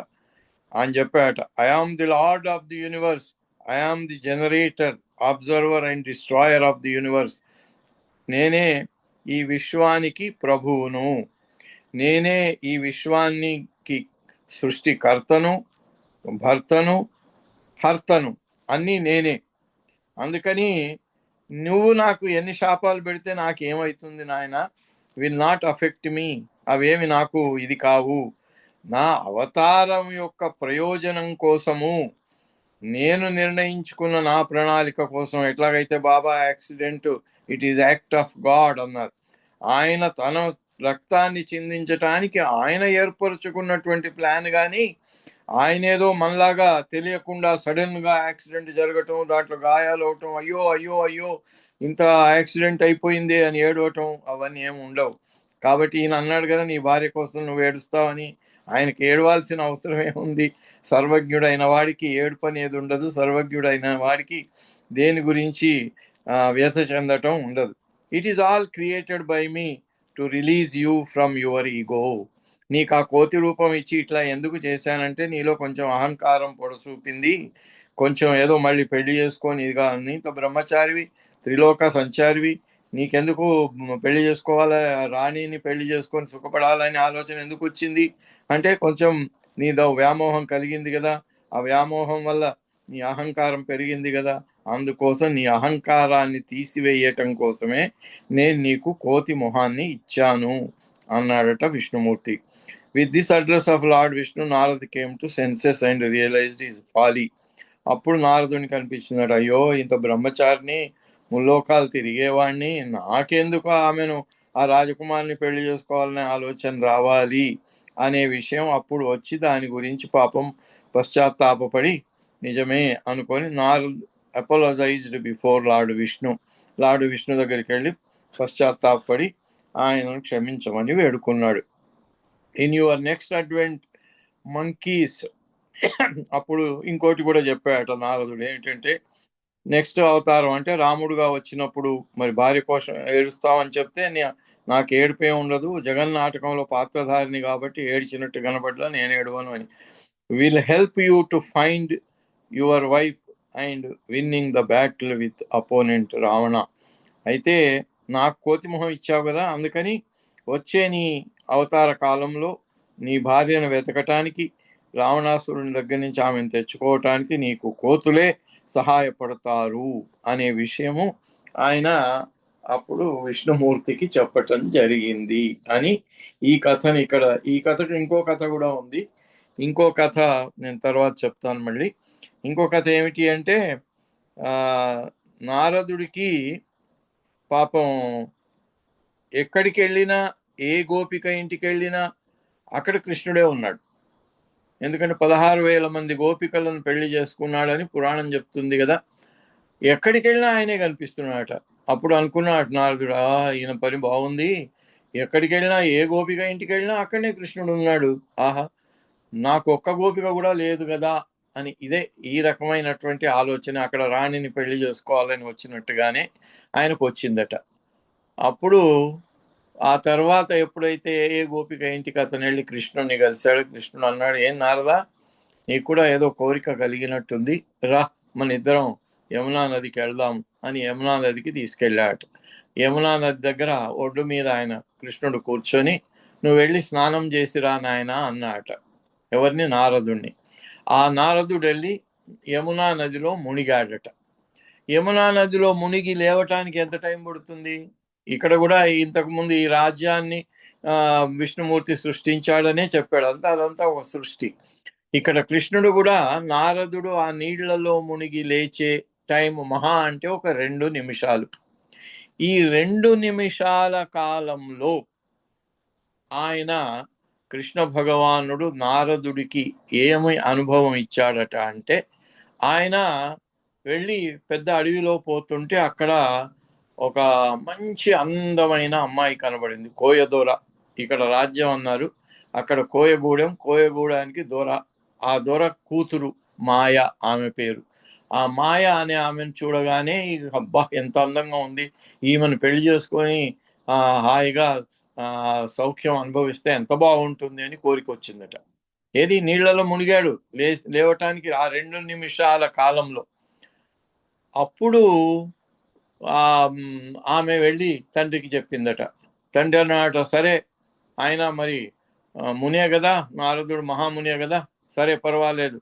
అని చెప్పాట, "I am the lord of the universe, I am the generator, observer and destroyer of the universe." నేనే ఈ విశ్వానికి ప్రభువును, నేనే ఈ విశ్వానికి సృష్టికర్తను, భర్తను, హర్తను, అన్నీ నేనే. అందుకని నువ్వు నాకు ఎన్ని శాపాలు పెడితే నాకేమవుతుంది నాయన, విల్ నాట్ అఫెక్ట్ మీ, అవేమి నాకు ఇది కావు. నా అవతారం యొక్క ప్రయోజనం కోసము నేను నిర్ణయించుకున్న నా ప్రణాళిక కోసం, ఎట్లాగైతే Baba accident it is act of God అన్నారు, ఆయన తన రక్తాన్ని చిందించటానికి ఆయన ఏర్పరచుకున్నటువంటి ప్లాన్ కానీ ఆయన ఏదో మనలాగా తెలియకుండా సడన్ గా యాక్సిడెంట్ జరగటం, దాంట్లో గాయాలు అవటం, అయ్యో అయ్యో అయ్యో ఇంత యాక్సిడెంట్ అయిపోయింది అని ఏడవటం అవన్నీ ఏమి ఉండవు. కాబట్టి ఈయన అన్నాడు కదా నీ భార్య కోసం నువ్వు ఏడుస్తావని. ఆయనకి ఏడవాల్సిన అవసరం ఏముంది? సర్వజ్ఞుడైన వాడికి ఏడుపు అనేది ఉండదు, సర్వజ్ఞుడైన వాడికి దేని గురించి వ్యథ చెందటం ఉండదు. It is all created by me to release you from your ego. నీకు ఆ కోతి రూపం ఇచ్చి ఇట్లా ఎందుకు చేశానంటే నీలో కొంచెం అహంకారం పొడసూపింది, కొంచెం ఏదో మళ్ళీ పెళ్లి చేసుకొని ఇదిగా నీతో బ్రహ్మచారివి, త్రిలోక సంచారివి, నీకెందుకు పెళ్లి చేసుకోవాలా, రాణిని పెళ్లి చేసుకొని సుఖపడాలని ఆలోచన ఎందుకు వచ్చింది అంటే కొంచెం నీదో వ్యామోహం కలిగింది కదా, ఆ వ్యామోహం వల్ల నీ అహంకారం పెరిగింది కదా, అందుకోసం నీ అహంకారాన్ని తీసివేయటం కోసమే నేను నీకు కోతి మొహాన్ని ఇచ్చాను అన్నాడట Vishnumurthy. With this address of lord Vishnu Narad came to senses and realised his folly. అప్పుడు నారదుని కనిపించినాడు, అయ్యో ఇంత బ్రహ్మచారిని, ముల్లోకాలు తిరిగేవాడిని, నాకెందుకు ఆమెను ఆ రాజకుమారిని పెళ్లి చేసుకోవాలనే ఆలోచన రావాలి అనే విషయం అప్పుడు వచ్చి దాని గురించి పాపం పశ్చాత్తాపడి నిజమే అనుకొని Narad apologised before lord Vishnu. Lord Vishnu దగ్గరికి వెళ్ళి పశ్చాత్తాపడి ఆయనను క్షమించమని వేడుకున్నాడు. In your next advent monkeys. అప్పుడు ఇంకోటి కూడా చెప్పాట నారదుడు, ఏంటంటే నెక్స్ట్ అవతారం అంటే రాముడుగా వచ్చినప్పుడు మరి భార్య కోసం ఏడుస్తామని చెప్తే నాకు ఏడుపే ఉండదు, జగన్నాటకంలో పాత్రధారిని కాబట్టి ఏడ్చినట్టు కనపడ్డా నేను ఏడవను అని. Will help you to find your wife and winnowing the battle with opponent Ravana. అయితే నాకు కోతిమొహం ఇచ్చావు కదా, అందుకని వచ్చే నీ అవతార కాలంలో నీ భార్యను వెతకటానికి, రావణాసురుని దగ్గర నుంచి ఆమెను తెచ్చుకోవటానికి నీకు కోతులే సహాయపడతారు అనే విషయము ఆయన అప్పుడు విష్ణుమూర్తికి చెప్పటం జరిగింది అని ఈ కథని ఇక్కడ, ఈ కథకు ఇంకో కథ కూడా ఉంది. ఇంకో కథ నేను తర్వాత చెప్తాను మళ్ళీ. ఇంకో కథ ఏమిటి అంటే నారదుడికి పాపం ఎక్కడికి వెళ్ళినా, ఏ గోపిక ఇంటికి వెళ్ళినా అక్కడ కృష్ణుడే ఉన్నాడు. ఎందుకంటే 16,000 మంది గోపికలను పెళ్లి చేసుకున్నాడని పురాణం చెప్తుంది కదా. ఎక్కడికి వెళ్ళినా ఆయనే కనిపిస్తున్నాడట. అప్పుడు అనుకున్నాడు నారదుడు, ఈయన పని బాగుంది, ఎక్కడికి వెళ్ళినా ఏ గోపిక ఇంటికి వెళ్ళినా అక్కడనే కృష్ణుడు ఉన్నాడు, ఆహా నాకు ఒక్క గోపిక కూడా లేదు కదా అని ఈ రకమైనటువంటి ఆలోచన అక్కడ రాణిని పెళ్లి చేసుకోవాలని వచ్చినట్టుగానే ఆయనకు వచ్చిందట. అప్పుడు ఆ తర్వాత ఎప్పుడైతే ఏ గోపిక ఇంటికి అతను వెళ్ళి కృష్ణుని కలిశాడు, కృష్ణుడు అన్నాడు, ఏం నారదా నీకు కూడా ఏదో కోరిక కలిగినట్టుంది, రా మన ఇద్దరం యమునా నదికి వెళ్దాం అని యమునా నదికి తీసుకెళ్ళాట. యమునా నది దగ్గర ఒడ్డు మీద ఆయన కృష్ణుడు కూర్చొని నువ్వు వెళ్ళి స్నానం చేసిరా నాయన అన్నాట. ఎవరిని? నారదుణ్ణి. ఆ నారదుడు వెళ్ళి యమునా నదిలో మునిగాడట. యమునా నదిలో మునిగి లేవటానికి ఎంత టైం పడుతుంది? ఇక్కడ కూడా ఇంతకుముందు ఈ రాజ్యాన్ని విష్ణుమూర్తి సృష్టించాడనే చెప్పాడు, అదంతా ఒక సృష్టి. ఇక్కడ కృష్ణుడు కూడా నారదుడు ఆ నీళ్లలో మునిగి లేచే టైం మహా అంటే ఒక 2 నిమిషాలు. ఈ 2 నిమిషాల కాలంలో ఆయన కృష్ణ భగవానుడు నారదుడికి ఏమి అనుభవం ఇచ్చాడట అంటే, ఆయన వెళ్ళి పెద్ద అడవిలో పోతుంటే అక్కడ ఒక మంచి అందమైన అమ్మాయి కనబడింది, కోయదొర. ఇక్కడ రాజ్యం అన్నారు, అక్కడ కోయగూడానికి దొర. ఆ దొర కూతురు మాయ ఆమె పేరు. ఆ మాయ అనే ఆమెను చూడగానే అబ్బా ఎంత అందంగా ఉంది, ఈమెను పెళ్లి చేసుకొని హాయిగా సౌఖ్యం అనుభవిస్తే ఎంత బాగుంటుంది అని కోరిక వచ్చిందట. ఏది? నీళ్లలో మునిగాడు, లేవటానికి ఆ 2 నిమిషాల కాలంలో. అప్పుడు ఆమె వెళ్ళి తండ్రికి చెప్పిందట. తండ్రి అన్నమాట, సరే ఆయన మరి మునే కదా, నారదుడు మహామునే కదా, సరే పర్వాలేదు,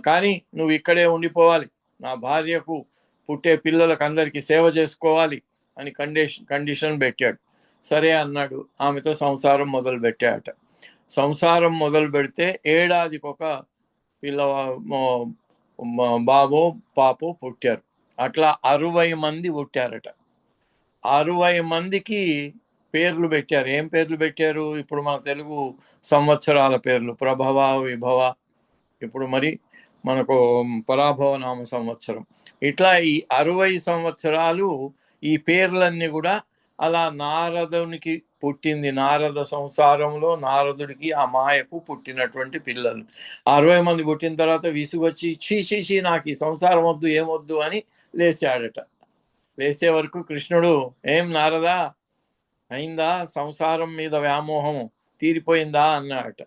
కానీ నువ్వు ఇక్కడే ఉండిపోవాలి, నా భార్యకు పుట్టే పిల్లలకు అందరికీ సేవ చేసుకోవాలి అని కండిషన్ పెట్టాడు. సరే అన్నాడు. ఆమెతో సంసారం మొదలు పెట్టాడట. సంసారం మొదలు పెడితే ఏడాదికి ఒక బాబో పాపో పుట్టారు. అట్లా 60 మంది పుట్టారట. 60 మందికి పేర్లు పెట్టారు. ఏం పేర్లు పెట్టారు? ఇప్పుడు మన తెలుగు సంవత్సరాల పేర్లు, ప్రభవ, విభవ, ఇప్పుడు మరి మనకు పరాభవ నామ సంవత్సరం. ఇట్లా ఈ 60 సంవత్సరాలు ఈ పేర్లన్నీ కూడా అలా నారదునికి పుట్టింది. నారద సంసారంలో నారదుడికి ఆ మాయకు పుట్టినటువంటి పిల్లలు 60 మంది. పుట్టిన తర్వాత విసుగొచ్చి చీ నాకు ఈ సంసారం వద్దు, ఏమొద్దు అని లేచాడట. లేచే వరకు కృష్ణుడు, ఏం నారదా అయిందా సంసారం మీద వ్యామోహం తీరిపోయిందా అన్నాడట.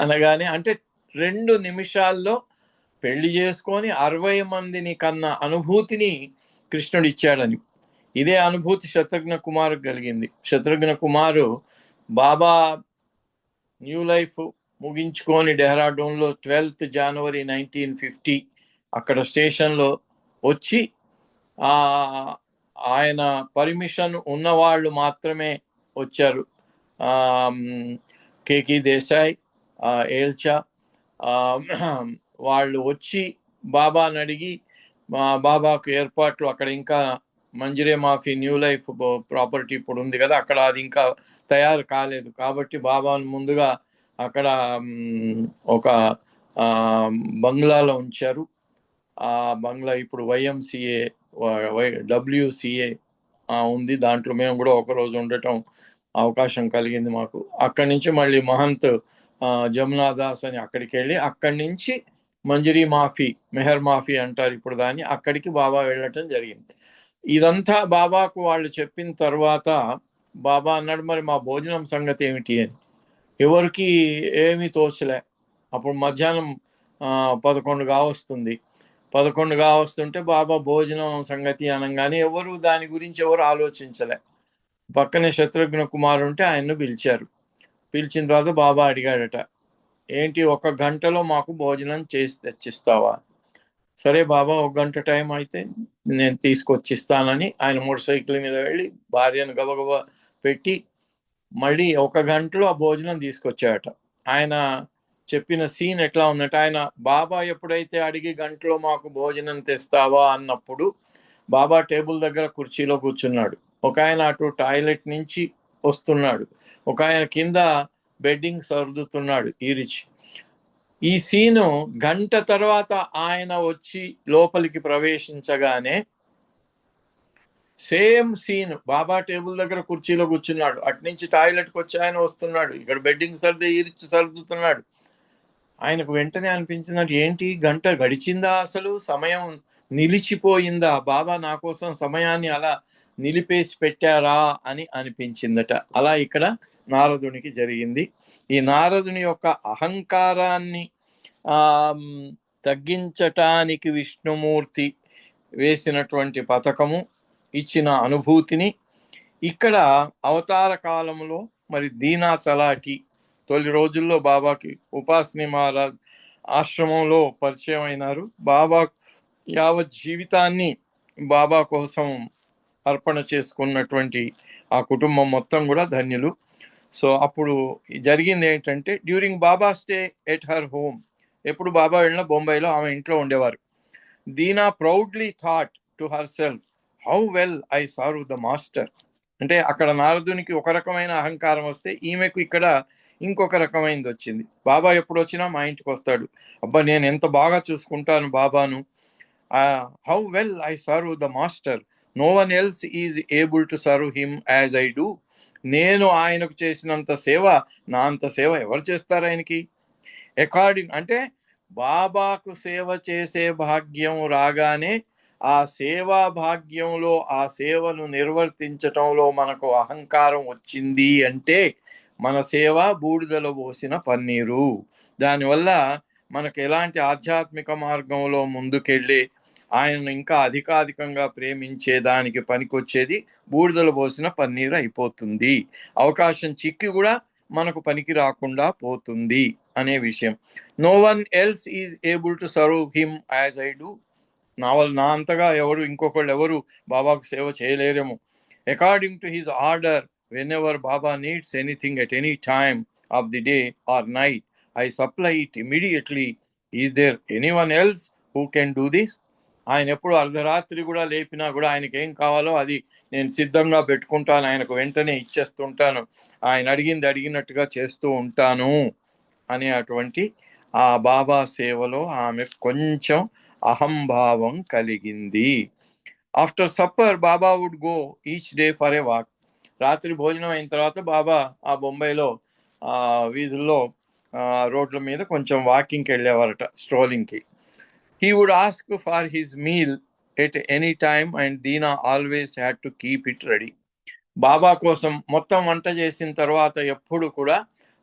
అనగానే అంటే 2 నిమిషాల్లో పెళ్లి చేసుకొని 60 మందిని కన్న అనుభూతిని కృష్ణుడు ఇచ్చాడని. ఇదే అనుభూతి శత్రుఘ్న కుమారు కలిగింది. శత్రుఘ్న కుమారు బాబా న్యూ లైఫ్ ముగించుకొని డెహ్రాడూన్లో 12th జనవరి 1950 అక్కడ స్టేషన్లో వచ్చి ఆయన పర్మిషన్ ఉన్నవాళ్ళు మాత్రమే వచ్చారు. కేకి దేశాయ్, ఏల్చా వాళ్ళు వచ్చి బాబాని అడిగి బాబాకు ఏర్పాట్లు అక్కడ ఇంకా మంజిరే మాఫీ న్యూ లైఫ్ ప్రాపర్టీ ఇప్పుడు ఉంది కదా, అక్కడ అది ఇంకా తయారు కాలేదు కాబట్టి బాబాను ముందుగా అక్కడ ఒక బంగ్లాలో ఉంచారు. ఆ బంగ్లా ఇప్పుడు YMCA WCA ఉంది, దాంట్లో మేము కూడా ఒకరోజు ఉండటం అవకాశం కలిగింది మాకు. అక్కడి నుంచి మళ్ళీ మహంత్ జమునాదాస్ అని అక్కడికి వెళ్ళి అక్కడి నుంచి మంజరీ మాఫీ, మెహర్ మాఫీ అంటారు ఇప్పుడు దాన్ని, అక్కడికి బాబా వెళ్ళటం జరిగింది. ఇదంతా బాబాకు వాళ్ళు చెప్పిన తర్వాత బాబా అన్నాడు, మరి మా భోజనం సంగతి ఏమిటి అని. ఎవరికి ఏమీ తోచలే. అప్పుడు మధ్యాహ్నం 11 కావస్తుంది. 11 కావస్తుంటే బాబా భోజనం సంగతి అనగానే ఎవరు దాని గురించి ఎవరు ఆలోచించలే. పక్కనే శత్రుఘ్న కుమార్ ఉంటే ఆయన్ను పిలిచారు. పిలిచిన తర్వాత బాబా అడిగాడట, ఏంటి 1 గంటలో మాకు భోజనం చేసి తెచ్చిస్తావా? సరే బాబా 1 గంట టైం అయితే నేను తీసుకొచ్చిస్తానని ఆయన మోటార్ సైకిల్ మీద వెళ్ళి భార్యను గబగబా పెట్టి మళ్ళీ 1 గంటలో ఆ భోజనం తీసుకొచ్చాడట. ఆయన చెప్పిన సీన్ ఎట్లా ఉందంటే, ఆయన బాబా ఎప్పుడైతే అడిగి గంటలో మాకు భోజనం తెస్తావా అన్నప్పుడు బాబా టేబుల్ దగ్గర కుర్చీలో కూర్చున్నాడు. ఒక ఆయన అటు టాయిలెట్ నుంచి వస్తున్నాడు, ఒక ఆయన కింద బెడ్డింగ్ సర్దుతున్నాడు ఈరిచి. ఈ సీను గంట తర్వాత ఆయన వచ్చి లోపలికి ప్రవేశించగానే సేమ్ సీన్. బాబా టేబుల్ దగ్గర కుర్చీలో కూర్చున్నాడు, అట్నుంచి టాయిలెట్కి వచ్చి ఆయన వస్తున్నాడు, ఇక్కడ బెడ్డింగ్ సర్దుతున్నాడు. ఆయనకు వెంటనే అనిపించిందంటే, ఏంటి గంట గడిచిందా, అసలు సమయం నిలిచిపోయిందా, బాబా నా కోసం సమయాన్ని అలా నిలిపేసి పెట్టారా అని అనిపించిందట. అలా ఇక్కడ నారదునికి జరిగింది. ఈ నారదుని యొక్క అహంకారాన్ని తగ్గించటానికి విష్ణుమూర్తి వేసినటువంటి పథకము, ఇచ్చిన అనుభూతిని ఇక్కడ అవతార కాలంలో మరి దీనా తలాటి తొలి రోజుల్లో బాబాకి ఉపాసని మహారాజ్ ఆశ్రమంలో పరిచయం అయినారు. బాబా యావత్ జీవితాన్ని బాబా కోసం అర్పణ చేసుకున్నటువంటి ఆ కుటుంబం మొత్తం కూడా ధన్యులు. సో అప్పుడు జరిగింది ఏంటంటే, during Baba stay at her home, ఎప్పుడు బాబా వెళ్ళిన బొంబాయిలో ఆమె ఇంట్లో ఉండేవారు. Dina proudly thought to her self, how well I serve the master. అంటే అక్కడ నారదునికి ఒక రకమైన అహంకారం వస్తే, ఈమెకు ఇక్కడ ఇంకొక రకమైనది వచ్చింది. బాబా ఎప్పుడు వచ్చినా మా ఇంటికి వస్తాడు, అబ్బా నేను ఎంత బాగా చూసుకుంటాను బాబాను. How well I serve the master, no one else is able to serve him as I do. నేను ఆయనకు చేసినంత సేవ, నా అంత సేవ ఎవరు చేస్తారు ఆయనకి? అకార్డింగ్ అంటే బాబాకు సేవ చేసే భాగ్యం రాగానే ఆ సేవా భాగ్యంలో ఆ సేవను నిర్వర్తించటంలో మనకు అహంకారం వచ్చింది అంటే మన సేవ బూడిదలో పోసిన పన్నీరు. దానివల్ల మనకు ఎలాంటి ఆధ్యాత్మిక మార్గంలో ముందుకెళ్ళి ఆయనను ఇంకా అధికాధికంగా ప్రేమించే దానికి పనికొచ్చేది బూడిదలో పోసిన పన్నీరు అయిపోతుంది. అవకాశం చిక్కి కూడా మనకు పనికి రాకుండా పోతుంది అనే విషయం. No one else is able to serve him as I do. నా అంతగా ఇంకొకళ్ళు ఎవరు బాబాకు సేవ చేయలేరేమో. According to his order, whenever Baba needs anything at any time of the day or night, I supply it immediately. Is there anyone else who can do this? ఆయన ఎప్పుడు అర్ధరాత్రి కూడా లేపినా కూడా ఆయనకి ఏం కావాలో అది నేను సిద్ధంగా పెట్టుకుంటాను, ఆయనకు వెంటనే ఇచ్చేస్తుంటాను, ఆయన అడిగింది అడిగినట్టుగా చేస్తూ ఉంటాను అనే అటువంటి ఆ బాబా సేవలో ఆమె కొంచెం అహంభావం కలిగింది. After supper Baba would go each day for a walk. రాత్రి భోజనం అయిన తర్వాత బాబా ఆ బొంబాయిలో వీధుల్లో రోడ్ల మీద కొంచెం వాకింగ్కి వెళ్ళేవారట, స్ట్రోలింగ్కి. He would ask for his meal at any time and Deena always had to keep it ready. బాబా కోసం మొత్తం వంట చేసిన తర్వాత ఎప్పుడు కూడా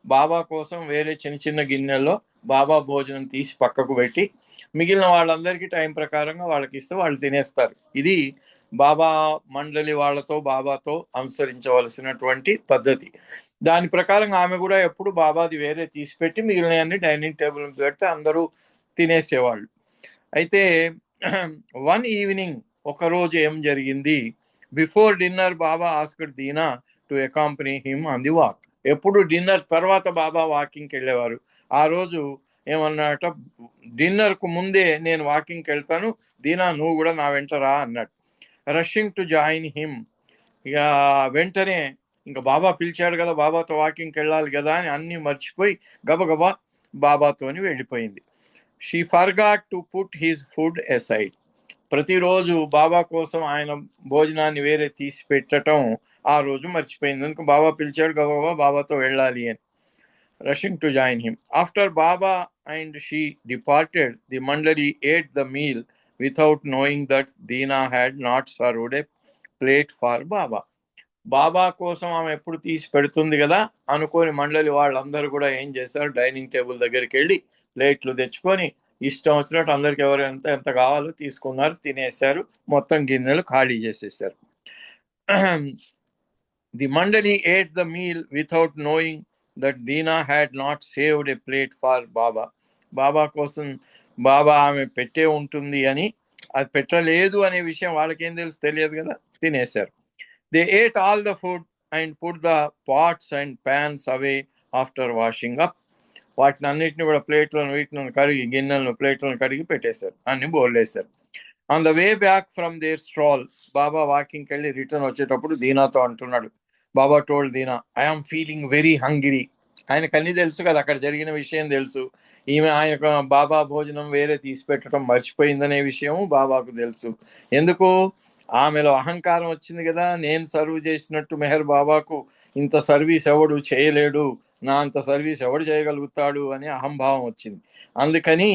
బాబా కోసం వేరే చిన్న చిన్న గిన్నెల్లో బాబా భోజనం తీసి పక్కకు పెట్టి మిగిలిన వాళ్ళందరికీ టైం ప్రకారంగా వాళ్ళకి ఇస్తే వాళ్ళు తినేస్తారు. ఇది బాబా మండలి వాళ్ళతో బాబాతో అనుసరించవలసినటువంటి పద్ధతి. దాని ప్రకారం ఆమె కూడా ఎప్పుడు బాబాది వేరే తీసి పెట్టి మిగిలినవన్నీ డైనింగ్ టేబుల్ మీద పెడితే అందరూ తినేసేవాళ్ళు. అయితే వన్ ఈవినింగ్ ఒకరోజు ఏం జరిగింది, before dinner Baba asked Dina to accompany him on the walk. ఎప్పుడు డిన్నర్ తర్వాత బాబా వాకింగ్కి వెళ్ళేవారు. ఆ రోజు ఏమన్నట, డిన్నర్కు ముందే నేను వాకింగ్కి వెళ్తాను, దీనా నువ్వు కూడా నా వెంట రా అన్నాడు. రషింగ్ టు జాయిన్ హిమ్, ఇక వెంటనే ఇంకా బాబా పిలిచాడు కదా, బాబాతో వాకింగ్కి వెళ్ళాలి కదా అని అన్నీ మర్చిపోయి గబగబా బాబాతోని వెళ్ళిపోయింది. She forgot to put his food aside. ప్రతిరోజు బాబా కోసం ఆయన భోజనాన్ని వేరే తీసి పెట్టడం ఆ రోజు మర్చిపోయింది. అందుకు బాబా పిలిచాడు గబగబా బాబాతో వెళ్ళాలి అని. Rushing to join him. After Baba and she departed, the mandali ate the meal without knowing that Dina had not served a plate for Baba. Baba కోసం ఆమె ఎప్పుడు తీసి పెడుతుంది కదా అనుకోని మండలి వాళ్ళందరూ కూడా ఏం చేశారు, డైనింగ్ టేబుల్ దగ్గరికి వెళ్ళి ప్లేట్లు తెచ్చుకొని ఇష్టం వచ్చినట్టు అందరికి ఎవరు ఎంత కావాలో తీసుకున్నారు, తినేశారు, మొత్తం గిన్నెలు ఖాళీ చేసేసారు. The mandali ate the meal without knowing that Dina had not saved a plate for Baba. Baba కోసం బాబా ఆమె పెట్టే ఉంటుంది అని, అది పెట్టలేదు అనే విషయం వాళ్ళకేం తెలుసు, తెలియదు కదా, తినేశారు. They ate all the food and put the pots and pans away after washing up. వాటిని అన్నిటిని కూడా వీటిని కడిగి గిన్నెలను ప్లేట్లను కడిగి పెట్టేశారు, అన్ని బోర్లేశారు. On the way back from their stroll, Baba వాకింగ్కి వెళ్ళి రిటర్న్ వచ్చేటప్పుడు దీనాతో అంటున్నాడు, Baba told Dina, I'm feeling very hungry. ఆయనకు అన్నీ తెలుసు కదా, అక్కడ జరిగిన విషయం తెలుసు, ఈమె ఆయన బాబా భోజనం వేరే తీసి పెట్టడం మర్చిపోయిందనే విషయం బాబాకు తెలుసు. ఎందుకు, ఆమెలో అహంకారం వచ్చింది కదా, నేను సర్వ్ చేసినట్టు మెహర్ బాబాకు ఇంత సర్వీస్ ఎవడు చేయలేడు, నా అంత సర్వీస్ ఎవడు చేయగలుగుతాడు అని అహంభావం వచ్చింది. అందుకని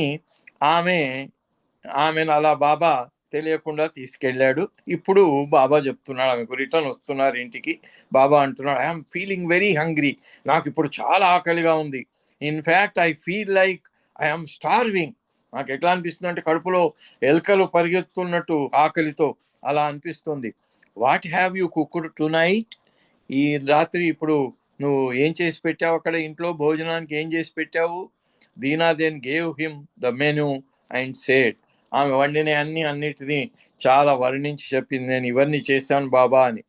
ఆమెను అలా బాబా తెలియకుండా తీసుకెళ్ళాడు. ఇప్పుడు బాబా చెప్తున్నాడు, ఆమెకు రిటర్న్ వస్తున్నారు ఇంటికి. బాబా అంటున్నాడు, ఐఎమ్ ఫీలింగ్ వెరీ హంగ్రీ, నాకు ఇప్పుడు చాలా ఆకలిగా ఉంది. In fact I feel like I'm starving. నాకు ఎట్లా అనిపిస్తుంది అంటే కడుపులో ఎలుకలు పరిగెత్తున్నట్టు ఆకలితో అలా అనిపిస్తుంది. What have you cooked to night? ఈ రాత్రి ఇప్పుడు నువ్వు ఏం చేసి పెట్టావు అక్కడ ఇంట్లో భోజనానికి, ఏం చేసి పెట్టావు? Dina then gave him the menu and said. ఆమె వండిన అన్నిటినీ చాలా వర్ణించి చెప్పింది, నేను ఇవన్నీ చేశాను బాబా అని.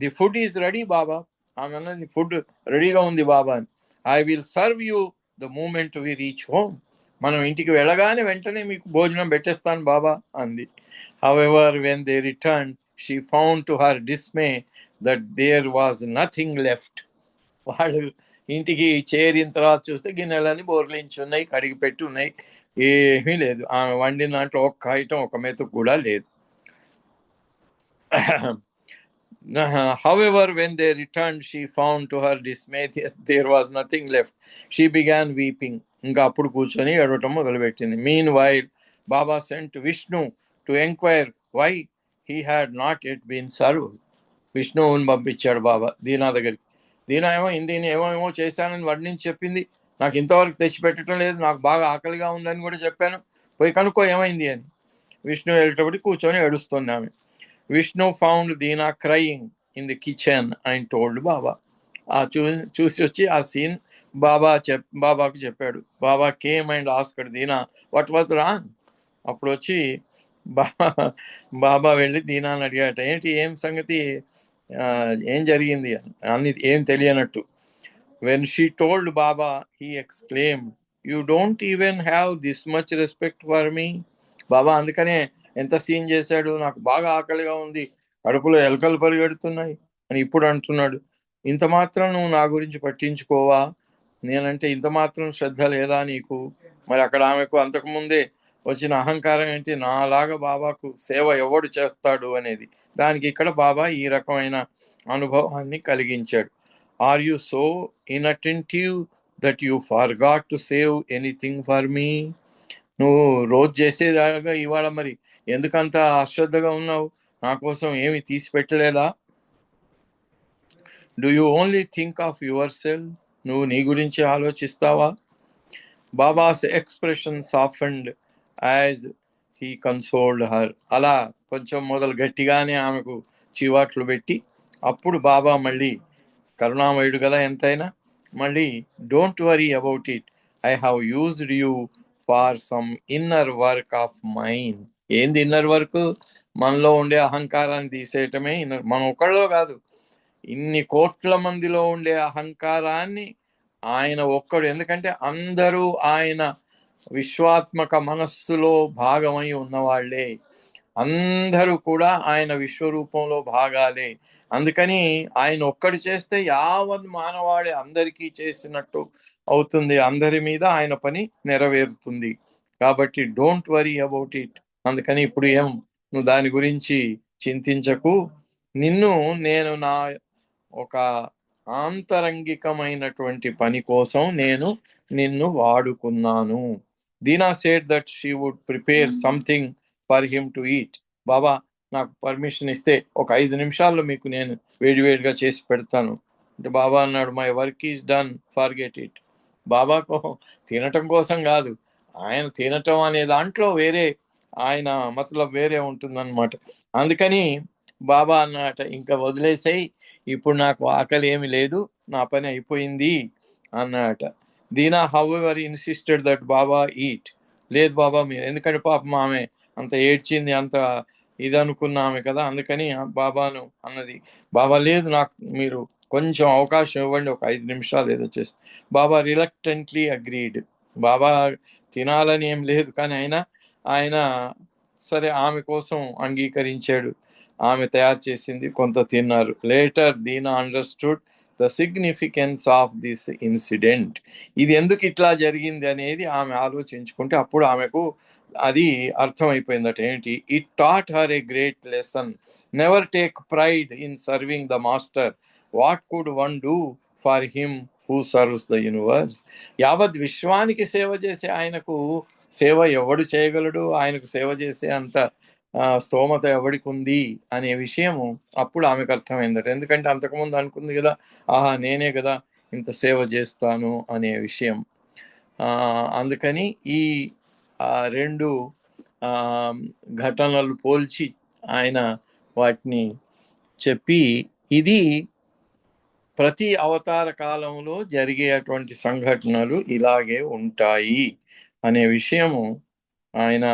The food is ready Baba, ఆమె అన్నది ఫుడ్ రెడీగా ఉంది బాబా అని. I will serve you the moment we reach home, మనం ఇంటికి వెళ్ళగానే వెంటనే మీకు భోజనం పెట్టేస్తాను బాబా అంది. However when they return she found to her dismay that there was nothing left. వాళ్ళు ఇంటికి చేరిన తర్వాత చూస్తే గిన్నెలన్నీ బోర్లించి ఉన్నాయి, కడిగి పెట్టి ఉన్నాయి, ఏమీ లేదు. ఆమె వండిన దాంట్లో ఒక్క ఐటమ్, ఒక మెతుకు కూడా లేదు. However, when they returned, she found to her dismay that there was nothing left. She began weeping. ఇంకా అప్పుడు కూర్చొని ఏడవటం మొదలుపెట్టింది. Meanwhile, Baba sent Vishnu to inquire why he had not yet been served. విష్ణువుని పంపించాడు బాబా దీనా దగ్గరికి. దీనా ఏమో హిందీని ఏమేమో చేశానని వర్ణించి చెప్పింది, నాకు ఇంతవరకు తెచ్చిపెట్టడం లేదు, నాకు బాగా ఆకలిగా ఉందని కూడా చెప్పాను, పోయి కనుక్కో ఏమైంది అని. విష్ణు వెళ్ళేటప్పటికి కూర్చొని ఏడుస్తుంది ఆమె. Vishnu found Dina crying in the kitchen and told Baba. చూసి వచ్చి ఆ సీన్ బాబాకు చెప్పాడు. Baba came and asked Dina what was wrong. అప్పుడు వచ్చి బాబా వెళ్ళి దీనాని అడిగాట, ఏంటి ఏం సంగతి, ఏం జరిగింది అని ఏం తెలియనట్టు. When she told Baba he exclaimed, you don't even have this much respect for me. Baba అందుకనే ఎంత సీన్ చేశాడు, నాకు బాగా ఆకలిగా ఉంది, కడుపులో ఎలకలు పరిగెడుతున్నాయి అని ఇప్పుడు అంటున్నాడు. ఇంత మాత్రం నువ్వు నా గురించి పట్టించుకోవా, నేనంటే ఇంత మాత్రం శ్రద్ధ లేదా నీకు? మరి అక్కడ ఆమెకు అంతకుముందే వచ్చిన అహంకారం ఏంటి, నాలాగా బాబాకు సేవ ఎవడు చేస్తాడు అనేది. దానికి ఇక్కడ బాబా ఈ రకమైన అనుభవాన్ని కలిగించాడు. Are you so inattentive that you forgot to save anything for me. నువ్వు రోజు చేసేదాగా ఇవాళ మరి ఎందుకంత అశ్రద్ధగా ఉన్నావు, నా కోసం ఏమి తీసి పెట్టలేదా? Do you only think of your self, నువ్వు నీ గురించి ఆలోచిస్తావా? Baba's expression softened as he consoled her. అలా కొంచెం మొదలు గట్టిగానే ఆమెకు చివాట్లు పెట్టి అప్పుడు బాబా మళ్ళీ కరుణామయుడు కదా ఎంతైనా, మళ్ళీ don't worry about it, I have used you for some inner work of mind. ఏంది ఇన్నర్ వర్క్? మనలో ఉండే అహంకారాన్ని తీసేయటమే ఇన్నర్. మనం ఒకళ్ళలో కాదు, ఇన్ని కోట్ల మందిలో ఉండే అహంకారాన్ని ఆయన ఒక్కడు, ఎందుకంటే అందరూ ఆయన విశ్వాత్మక మనస్సులో భాగమై ఉన్నవాళ్లే, అందరూ కూడా ఆయన విశ్వరూపంలో భాగాలే. అందుకని ఆయన ఒక్కడు చేస్తే యావత్ మానవాళి అందరికీ చేసినట్టు అవుతుంది, అందరి మీద ఆయన పని నెరవేరుతుంది. కాబట్టి డోంట్ వరీ అబౌట్ ఇట్. అందుకని ఇప్పుడు నువ్వు దాని గురించి చింతించకు. నేను నా ఒక ఆంతరంగికమైనటువంటి పని కోసం నేను నిన్ను వాడుకున్నాను. Dina said that she would prepare something for him to eat. Baba నాకు పర్మిషన్ ఇస్తే ఒక 5 నిమిషాల్లో మీకు నేను వేడివేడిగా చేసి పెడతాను అంటే బాబా అన్నాడు, my work is done, forget it. బాబాకు తినటం కోసం కాదు, ఆయన తినటం అనే దాంట్లో వేరే ఆయన మతలబ్ వేరే ఉంటుందన్నమాట. అందుకని బాబా అన్నమాట, ఇంకా వదిలేసాయి, ఇప్పుడు నాకు ఆకలి ఏమి లేదు, నా పని అయిపోయింది అన్నట. Dina however insisted that Baba eat. లేదు బాబా మీరు, ఎందుకంటే పాపం ఆమె అంత ఏడ్చింది, అంత ఇది అనుకున్నామే కదా, అందుకని బాబాను అన్నది. బాబా లేదు, నాకు మీరు కొంచెం అవకాశం ఇవ్వండి, ఒక 5 నిమిషాలు ఏదో చేసి. బాబా రిలక్టెంట్లీ అగ్రీడ్. బాబా తినాలని ఏం లేదు, కానీ ఆయన సరే ఆమె కోసం అంగీకరించాడు. ఆమె తయారు చేసింది కొంత తిన్నారు. Later Dina understood the significance of this incident. ఇది ఎందుకు ఇట్లా జరిగింది అనేది ఆమె ఆలోచించుకుంటే అప్పుడు ఆమెకు అది అర్థమైపోయిందట. ఏంటి? It taught her a great lesson. Never take pride in serving the master. What could one do for him who serves the universe. యావత్ విశ్వానికి సేవ చేసే ఆయనకు సేవ ఎవడు చేయగలడు? ఆయనకు సేవ చేసే అంత స్తోమత ఎవడికి ఉంది అనే విషయము అప్పుడు ఆమెకు అర్థమైందట. ఎందుకంటే అంతకుముందు అనుకుంది కదా, ఆహా నేనే కదా ఇంత సేవ చేస్తాను అనే విషయం. అందుకని ఈ రెండు ఘటనలు పోల్చి ఆయన వాటిని చెప్పి ఇది ప్రతి అవతార కాలంలో జరిగేటువంటి సంఘటనలు ఇలాగే ఉంటాయి అనే విషయము ఆయన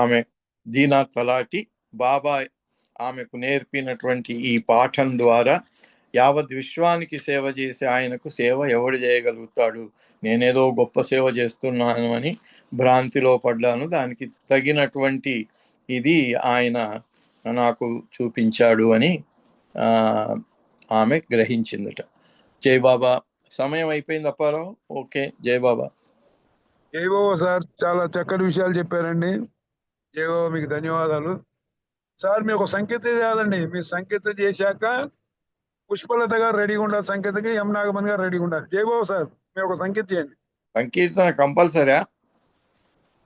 ఆమె దీనా తలాటి బాబా ఆమెకు నేర్పినటువంటి ఈ పాఠం ద్వారా యావత్ విశ్వానికి సేవ చేసి ఆయనకు సేవ ఎవడు చేయగలుగుతాడు, నేనేదో గొప్ప సేవ చేస్తున్నాను అని భ్రాంతిలో పడ్డాను, దానికి తగినటువంటి ఇది ఆయన నాకు చూపించాడు అని ఆమె గ్రహించిందట. జై బాబా. సమయం అయిపోయింది అప్పారావు. ఓకే, జై బాబా. జై బాబా సార్, చాలా చక్కటి విషయాలు చెప్పారండి. జై బాబా, మీకు ధన్యవాదాలు సార్. మీకు ఒక సంకేతం చేయాలండి. మీరు సంకేతం చేశాక పుష్పలత గారు రెడీగా ఉండాలి, సంకేతంగా నాగమణి గారు రెడీగా ఉండాలి. జై బాబా సార్, మీరు ఒక సంకేతం చేయండి. సంకీర్తన కంపల్సరీ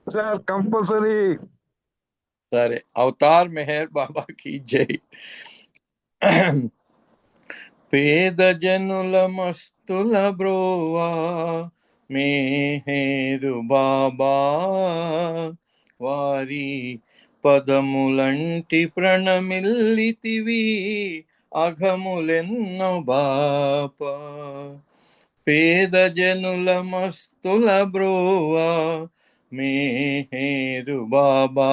సార్? కంపల్సరీ. సరే. అవతార్ మెహర్ బాబా की జై. పేద జనుల మస్తుల బ్రోవా మెహరు బాబా, వారి పదములంటి ప్రణమిల్లితివి అఘములెన్నో బాప. పేద జనుల మస్తుల బ్రోవా మెహరు బాబా,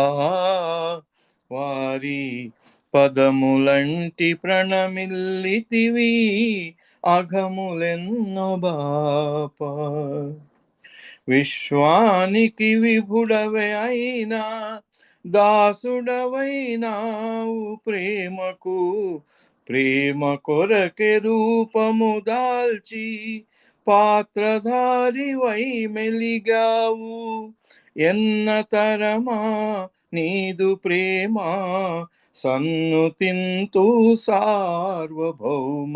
వారి పదములంటి ప్రణమిల్లితివి అఘములెన్నో బాప. విశ్వానికి విభుడవే అయినా దాసుడవైనావు ప్రేమకు, ప్రేమ కొరకే రూపము దాల్చి పాత్రధారి వై మెలిగావు. ఎన్న తరమా నీదు ప్రేమ సన్నుతింతు సార్వభౌమ.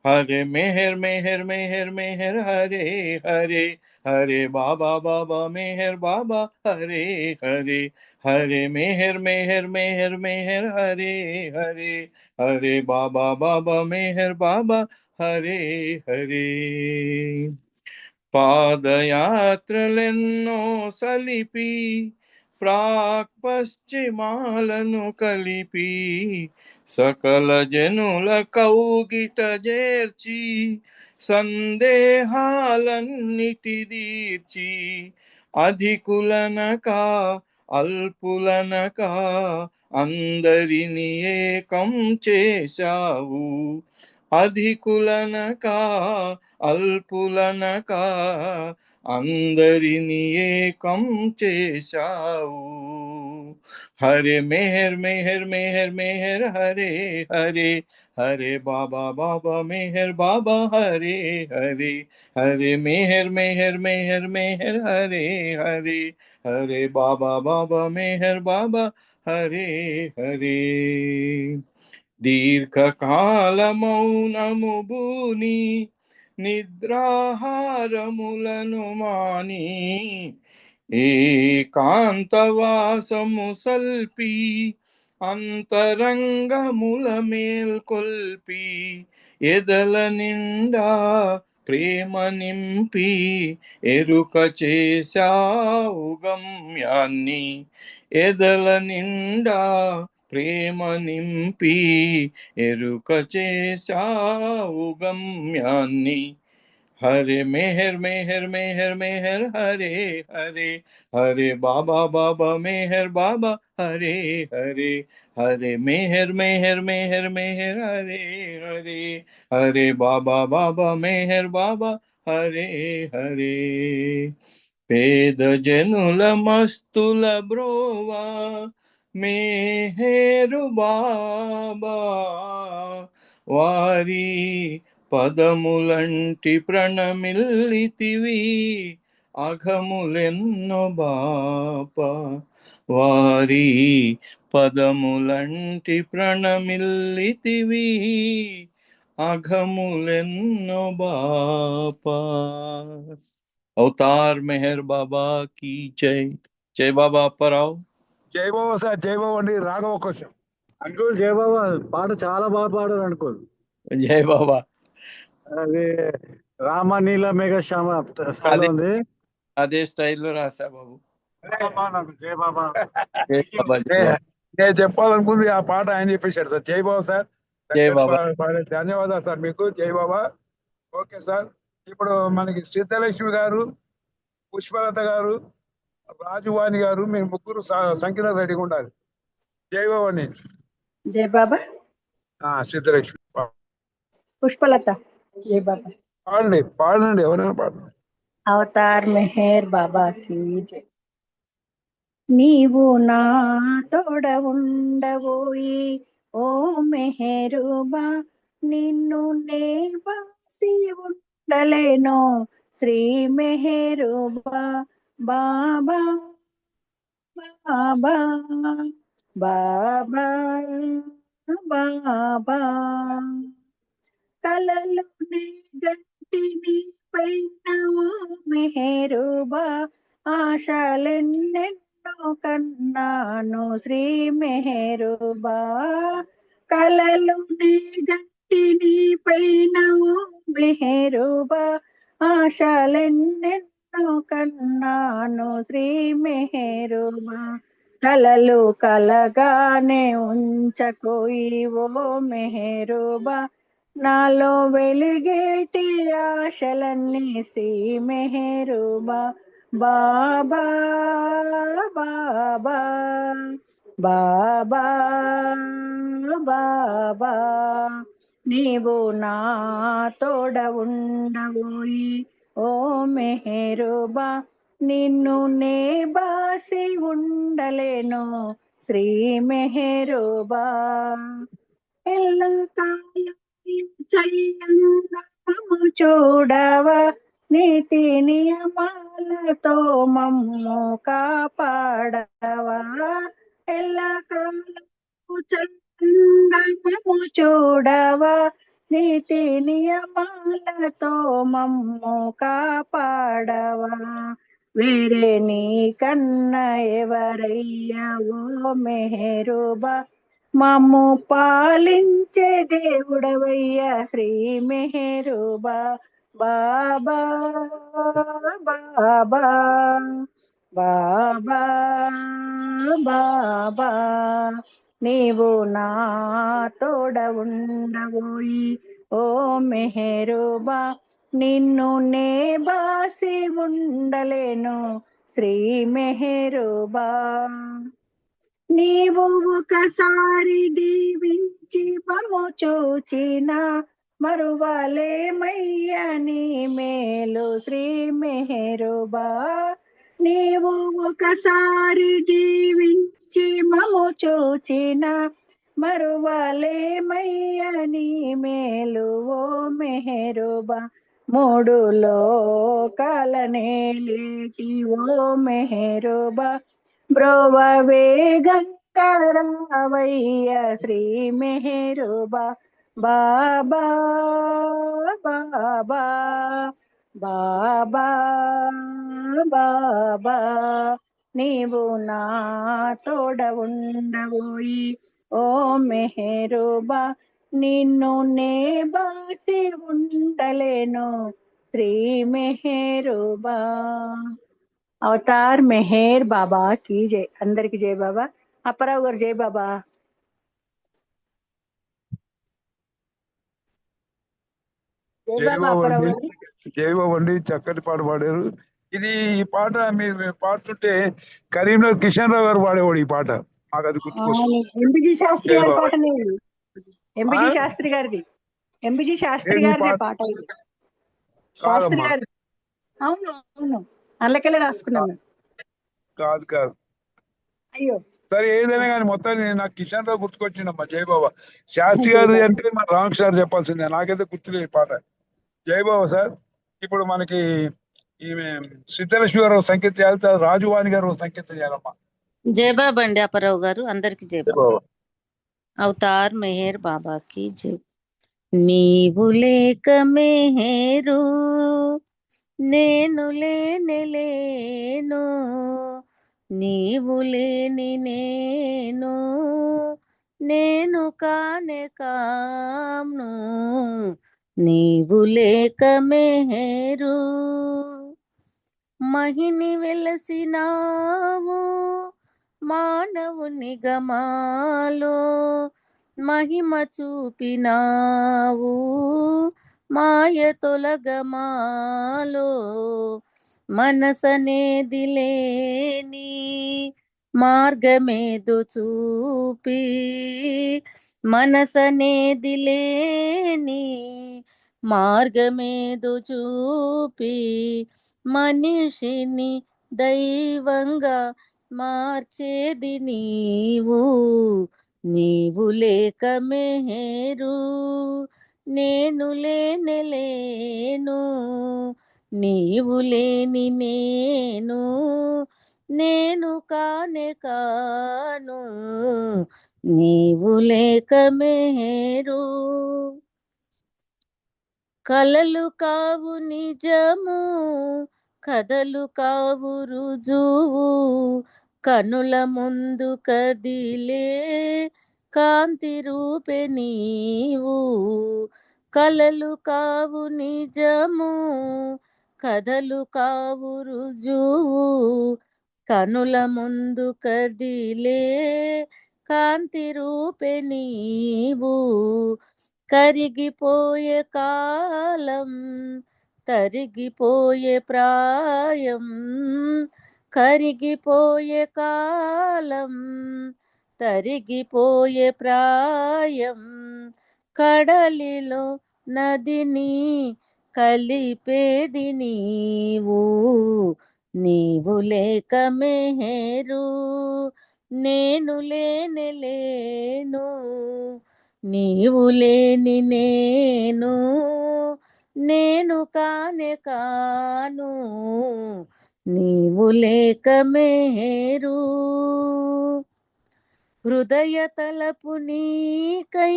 హరే మెహర్ మెహర్ మెహర్ మెహర్ హరే హరే, హరే బాబా బాబా మెహర్ బాబా హరే హరే, హరే మెహర్ మెహర్ మెహర్ మెహర్ హరే హరే, హరే బాబా బాబా మెహర్ బాబా హరే హరే. పాదయాత్రలెన్నో సలిపి ప్రాక్ పశ్చిమాలను కలిపి సకల జనుల కౌగిట చేర్చి సందేహాలన్నిటి తీర్చి అధికులనక అల్పులనక అందరిని ఏకం చేశావు. అధికులనక అల్పులనక అందరిని ఏకం చేశావు. హరే మెహర్ మెహర్ మెహర్ మెహర్ హరే హరే, హరే బాబా బాబా మెహర్ బాబా హరే హరే, హరే మెహర్ మెహర్ మెహర్ మెహర్ హరే హరే, హరే బాబా బాబా మెహర్ బాబా హరే హరే. దీర్ఘకాల మౌనము భూని నిద్రాహారములను మాని ఏకాంతవాసము సల్పి అంతరంగముల మేల్కొల్పి ఎదల నిండా ప్రేమ నింపి ఎరుక చేశావు గమ్యాన్ని. ఎదల నిండా ప్రేమ నింపి ఎరుక చేశావు గమ్యాన్ని. హరే మెహర్ మెహర్ మెహర్ మెహర్ హరే హరే, హరే బాబా బాబా మెహర్ బాబా హరే హరే, హరే మెహర్ మెహర్ మెహర్ మెహర్ హరే హరే, హరే బాబా బాబా మెహర్ బాబా హరే హరే. పేద జనుల మస్తుల బ్రోవా మెహేరు బాబా వారి పదములంటి ప్రణమిల్లితివి అఘములెన్నో బాప వారి పదములంటి ప్రణమిల్లితివి అఘములెన్నో బాప అవతార్ మెహర్ బాబా की जय जय बाबा అప్పారావు జై బాబా సార్, జై బాబా అండి. రాఘవ క్వశ్చన్. అంకుల్ జయ బాబా పాట చాలా బాగా పాడారు అంకుల్. జై బాబా. అది రామ నీల మేఘ శ్యామ స్టైల్ ఉంది. అదే స్టైల్లో రాసా బాబు. జయ బాబా. జై బాబా, జై బాబా. నేను చెప్పాలనుకుంది ఆ పాట ఆయన చెప్పేశాడు సార్. జై బాబా సార్. జై బాబా. ధన్యవాదాలు సార్ మీకు. జై బాబా. Okay sir. ఇప్పుడు మనకి సిద్ధలక్ష్మి గారు, పుష్పలత గారు, రాజువాణి గారు, మీరు ముగ్గురు సంఖ్యలో రెడీగా ఉండాలి. జై బాబా అండి. జై బాబా. సిద్ధలక్ష్మి పుష్పలత. జై బాబా. పాడండి, పాడండి, ఎవరైనా పాడండి. అవతార్ మెహర్ బాబా కీ జై. నీవు నా తోడ ఉండబోయి ఓ మెహరుబా, నిన్ను నే వాసి ఉండలేనో శ్రీ మెహరుబా. బాబా బాబా బాబా బాబా కలలోనే గంటిని పైన ఓ మెహరుబా, ఆశలెన్నెన్నో కన్నాను శ్రీ మెహరుబా. కలలోనే గంటిని పైన ఓ మెహరుబా, ఆశలెన్నెన్నో కన్నాను శ్రీ మెహరుబా. కలలు కలగానే ఉంచకోయి ఓ మెహరుబా, నాలో వెలిగేటి ఆశలన్నీ శ్రీ మెహరుబా. బాబా బాబా బాబా బాబా నీవు నా తోడ ఉండబోయి ఓ మెహరుబా, నిన్ను నే బాసి ఉండలేను శ్రీ మెహరుబా. ఎల్లకాలము చూడవా, నీతి నియమాలతో మమ్ము కాపాడవా. ఎల్లకాలము చందనము చూడవా, నీతి నియమాలతో మమ్ము కాపాడవా. వేరే నీ కన్నా ఎవరయ్యా ఓ మెహరుబా, మమ్ము పాలించే దేవుడవయ్యా శ్రీ మెహరుబా. బాబా బాబా బాబా బాబా నీవు నా తోడ ఉండబోయి ఓ మెహరుబా, నిన్ను నే బాసి ఉండలేను శ్రీ మెహరుబా. నీవు ఒకసారి దీవించి మమ్ము చూచిన మరువలేమయ్యా నీ మేలు శ్రీ మెహరుబా. నీవు ఒకసారి దీవించి మమ్ము చూచిన మరువలేమయ్యా నీ మేలు ఓ మెహరుబా. మూడు లోకాలనేలేటి ఓ మెహరుబా, బ్రోవ వేగంకరావయ్య శ్రీ మెహరుబా. బాబా బాబా బాబా బాబా నీవు నా తోడ ఉండబోయి ఓ మెహరుబా, నిన్ను నే బాసి ఉండలేను శ్రీ మెహరుబా. అవతార్ మెహర్ బాబా కీ జై. అందరికి జై బాబా. అప్పారావు గారు జై బాబా. జై జై బాబా బాబా అప్పారావు అండి. గారు. జై బాబా అండి. చక్కటి పాట పాడారు. ఇది ఈ పాట మీరు పాడుతుంటే కరీంనగర్ కిషన్ రావు గారు పాడేవాడు ఈ పాట. మాకు అది గుర్తుకొస్తుంది. ఎంబిజి శాస్త్రి జై గారి బాబా. పాటనే ఇది. ఎంబిజి శాస్త్రి గారిది. ఎంబిజి శాస్త్రి ఏది గారిదే పాట? పాట ఇది. శాస్త్రి కాదమ్మా, గారి. అవును అవును, అందుకెళ్ళి రాసుకున్నాం మేము. కాదు కాదు. అయ్యో సరే ఏదైనా కానీ మొత్తం నాకు కిషన్ రావు గుర్తుకొచ్చిండమ్మా జయబాబా. శాస్త్రి గారిది అంటే మన రామ్ సార్ చెప్పాల్సిందే, నాకైతే గుర్తులేదు ఈ పాట. జయబాబా సార్. ఇప్పుడు మనకి ఈమె సిద్ధలక్ష్మి గారు సంకేత చేయాలి, రాజువాణి గారు సంకేతం చేయాలమ్మా. జయబాబా అండి అప్పారావు గారు, అందరికి జయబాబా. జయబాబా. అవతార్ మెహర్ బాబాకి జై. నీవు లేక మెహరు నేను లేను, నీవు లేని నేను కానే కాను, నీవు లేక మెహరు మహిని వెలసినావు మానవుని గమాలో, మహిమ చూపినావు మాయ తొలగమాలో, మనసనేది లేని మార్గమేదో చూపి, మనసనేది లేని మార్గమేదో చూపి, మనిషిని దైవంగా మార్చేది నీవు లేక మెహరు నేను లేను, నీవు లేని నేను కానే కాను, నీవు లేక మెహరు కలలు కావు నిజము, కథలు కావు రుజువు, కనుల ముందు కదిలే కాంతి రూపే నీవు. కలలు కావు నిజము, కథలు కావు రుజువు, కనుల ముందు కదిలే కాంతి రూపే నీవు. కరిగిపోయే కాలం తరిగిపోయే ప్రాయం, కరిగిపోయే కాలం తరిగిపోయే ప్రాయం, కడలిలో నదిని కలిపేది నీవు లేక మెహరు నేను లేను, నీవు లేని నేను కానే కాను, నీవు లేక మెహరు హృదయ తలపు నీకై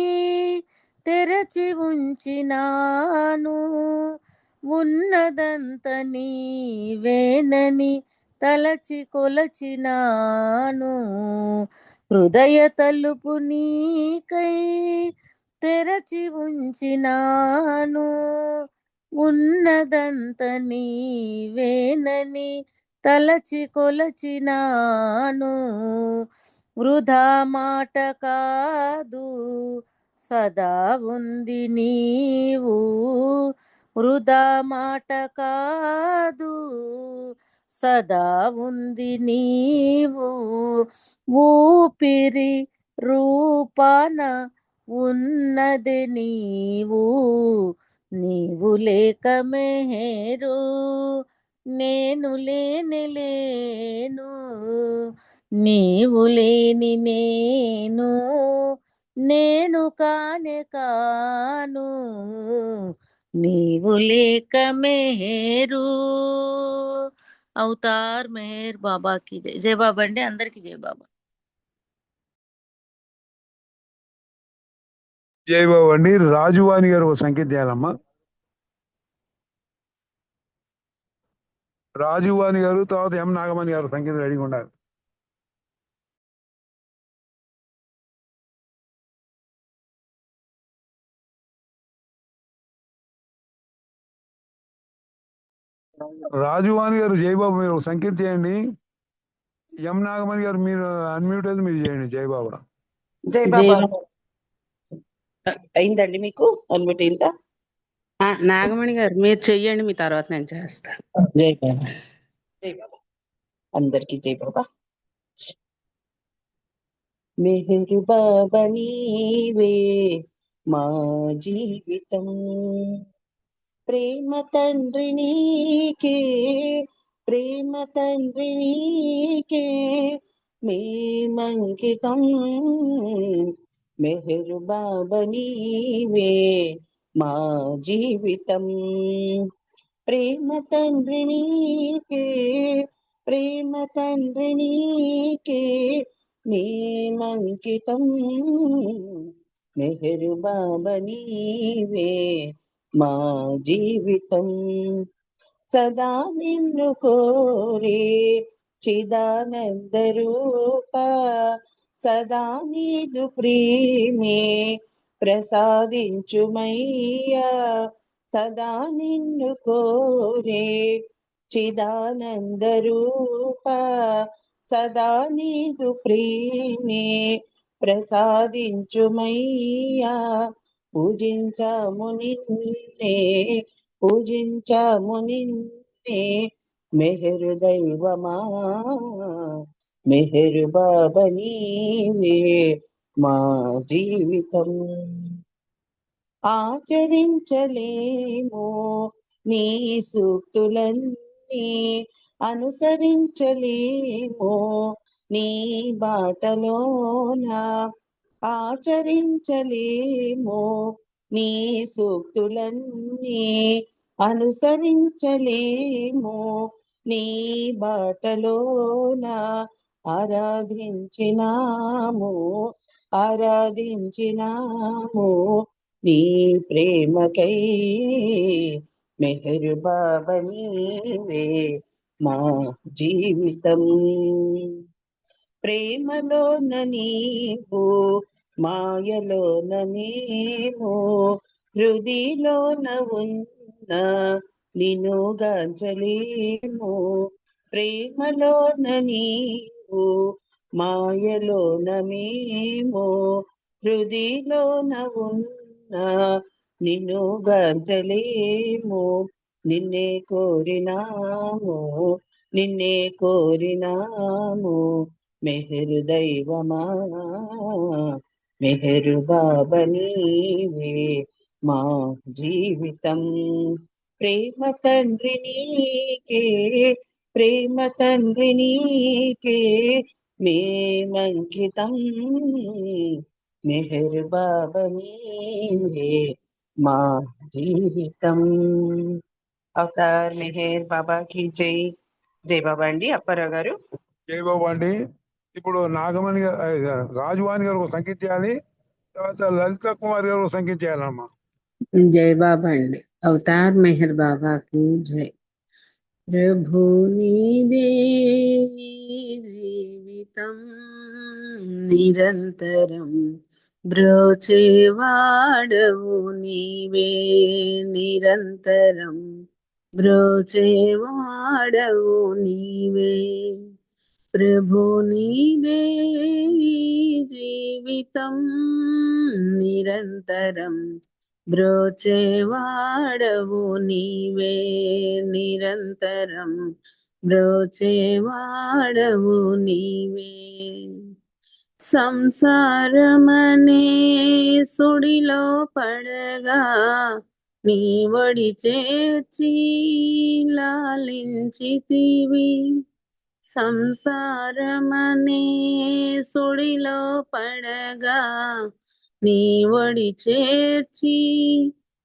తెరచి ఉంచినాను, ఉన్నదంత నీవేనని తలచి కొలచినాను. హృదయ తలుపు నీకై తెరచి ఉంచినాను, ఉన్నదంత నీవేనని తలచి కొలచినాను. వృధా మాట కాదు సదా ఉంది నీవు, వృధా మాట కాదు సదా ఉంది నీవు. ఊపిరి రూపాన ఉన్నది నీవు లేక మెహరు నేను లేను, నీవు లేని నేను కానే కాను, నీవు లేక మెహరు అవతార్ మెహర్ బాబాకి జై. జై బాబా అండి, అందరికి జై బాబా. జై బాబు అండి. రాజువాణి గారు ఒక సంకేతం చేయాలమ్మా. రాజువాణి గారు, తర్వాత ఎం నాగమణి గారు సంకేతం రెడీగా ఉండాలి. రాజువాణి గారు జయబాబు మీరు ఒక సంకేతం చేయండి. ఎం నాగమణి గారు మీరు అన్మ్యూట్ అయితే మీరు చేయండి. జయబాబా. జై బాబా అయిందండి మీకు అన్మిట్ అయిందా? నాగమణి గారు మీరు చెయ్యండి, మీ తర్వాత నేను చేస్తాను. జై బాబా. జై బాబా అందరికి జై బాబా. మెహరు బాబా నీవే మా జీవితం, ప్రేమ తండ్రి నీకే, ప్రేమ తండ్రి నీకే, మేమంకితం మెహర్ బాబా నీవే మా జీవితం ప్రేమ తండ్రి నీకే ప్రేమ తండ్రి నీకే మేమంకితం మెహర్ బాబా నీవే మా జీవితం సదా నిన్ను కోరే చిదానంద రూప సదా నీదు ప్రేమే ప్రసాదించుమయ్యా సదా నిన్ను కోరే చిదానంద రూప సదా నీదు ప్రేమే ప్రసాదించుమయ్యా పూజించాము నిన్నే పూజించాము నిన్నే మెహరు దైవమా మెహరు బాబా నీవే మా జీవితం ఆచరించలేము నీ సూక్తులన్నీ అనుసరించలేము నీ బాటలోన ఆచరించలేము నీ సూక్తులన్నీ అనుసరించలేము నీ బాటలోన ఆరాధించినాము ఆరాధించినాము నీ ప్రేమకై మెహర్ బాబా నీవే మా జీవితం ప్రేమలోన నీవు మాయలోన మేము హృదిలోన ఉన్న నిన్ను గాంచలేము ప్రేమలోన నీవు మాయలోన మేము హృదిలోన ఉన్న నిన్ను గాంచలేము నిన్నే కోరినాము నిన్నే కోరినాము మెహరు దైవమా మెహరు బాబా నీవే మా జీవితం ప్రేమ తండ్రి నీకే ప్రేమ తండ్రి నీకే మేమంకితం మెహర్ బాబా నీవే మా జీవితం అవతార్ మెహర్ బాబా की జై జై బాబా అండి అప్పారావు గారు జై బాబు అండి. ఇప్పుడు నాగమణి రాజువాణి గారు ఒక సంగీతం చేయాలి, తర్వాత లలిత కుమార్ గారు ఒక సంగీతం చేయాలమ్మా. జై బాబా అండి అవతార్ మెహర్ బాబాకి జై ప్రభు నీదే జీవితం నిరంతరం బ్రోచేవాడవు నీవే నిరంతరం బ్రోచేవాడవు నీవే ప్రభు నీదే జీవితం నిరంతరం బ్రోచేవాడవు నీవే నిరంతరం బ్రోచేవాడవు నీవే సంసారమనే సుడిలో పడగా నీ వడి చేర్చి లాలించితివి సంసారమనే సుడిలో పడగా నీ వడి చేర్చి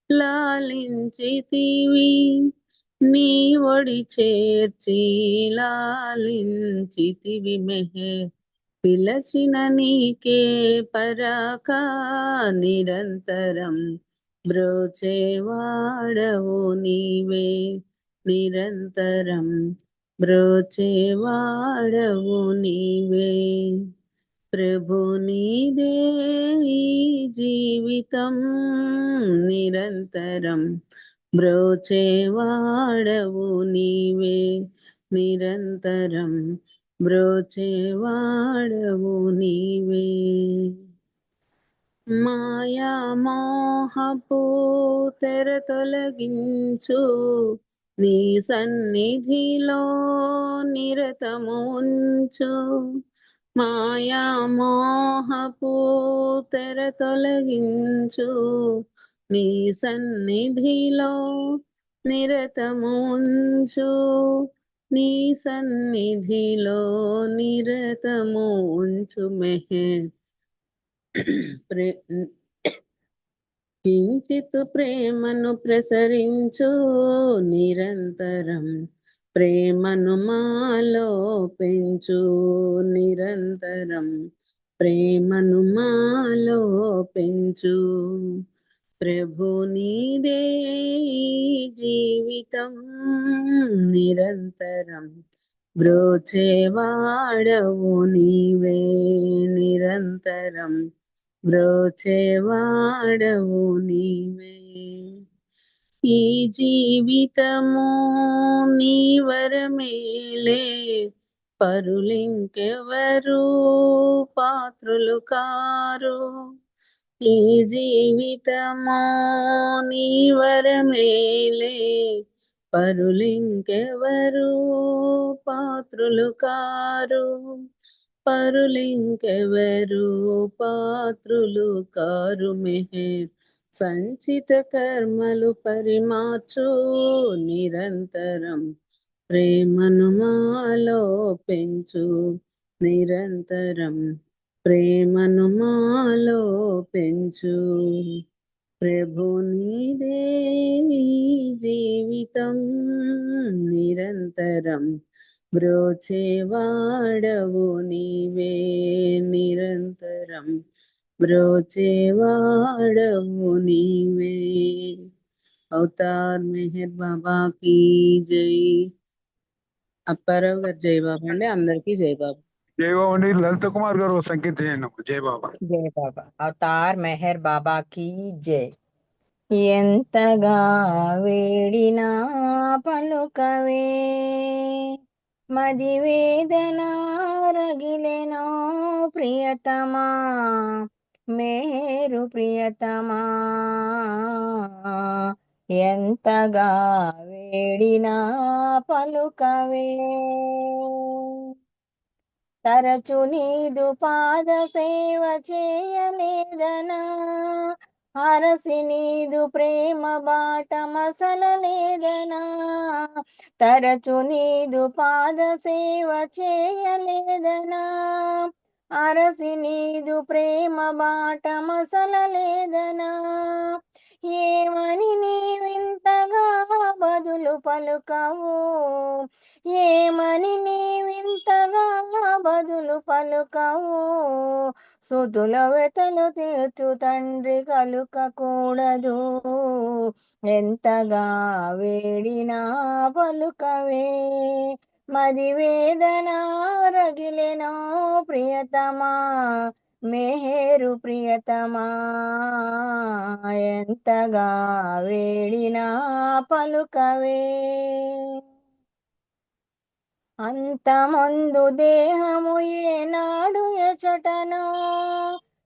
లాలించితివి నీ వడి చేర్చి లాలించితివి మెహే పిలచిన నీకే పరాక నిరంతరం బ్రోచేవాడవు నీవే నిరంతరం బ్రోచేవాడవు నీవే ప్రభు నీదే జీవితం నిరంతరం బ్రోచేవాడవు నీవే నిరంతరం బ్రోచేవాడవు నీవే మాయా మోహపు తెర తొలగించు నీ సన్నిధిలో నిరతము ఉంచు మాయా మోహపు తెర తొలగించు నీ సన్నిధిలో నిరతము ఉంచు నీ సన్నిధిలో నిరతము ఉంచు మెహర్ కించిత్ ప్రేమను ప్రసరించు నిరంతరం ప్రేమను మాలో పెంచు నిరంతరం ప్రేమను మాలో పెంచు ప్రభు నీదే ఈ జీవితం నిరంతరం బ్రోచేవాడవు నీవే నిరంతరం బ్రోచేవాడవు నీవే ఈ జీవితము నీ వరమేలే పరులింకెవరు పాత్రులు కారు ఈ జీవితము నీ వరమేలే పరులింకెవరు పాత్రులు కారు పరులింకెవరు పాత్రులు కారు మెహర్ సంచిత కర్మలు పరిమార్చు నిరంతరం ప్రేమను మాలో పెంచు నిరంతరం ప్రేమను మాలో పెంచు ప్రభు నీదే ఈ జీవితం నిరంతరం బ్రోచేవాడవు నీవే నిరంతరం బ్రోచేవాడవు నీవే అవతార్ మెహర్ బాబా की జై అప్పారావు గారు జై బాబా అండి అందరికీ జై బాబా జై బాబా అండి. లలిత కుమార్ గారు సంకేతం చేయండి. జై బాబా. జై బాబా అవతార్ మెహర్ బాబా की జై ఎంతగా వేడినా పలుకవే మది వేదన రగిలెనో ప్రియతమా మేరు ప్రియతమా ఎంతగా వేడినా పలుకవే తరచు నీదు పాద సేవ చేయలేదనా హరసి నీదు ప్రేమ బాట మసలలేదనా తరచు నీదు పాద సేవ చేయలేదనా అరసి నీదు ప్రేమ బాట మసలలేదనా ఏమని నీవింతగా బదులు పలుకవు ఏమని నీవింతగా బదులు పలుకవు సుతుల వెతలు తీర్చు తండ్రి కలుకకూడదు ఎంతగా వేడినా పలుకవే మది వేదన రగిలెనో ప్రియతమా మేరు ప్రియతమా ఎంతగా వేడినా పలుకవే అంతమందు దేహము ఏనాడు ఎచటనో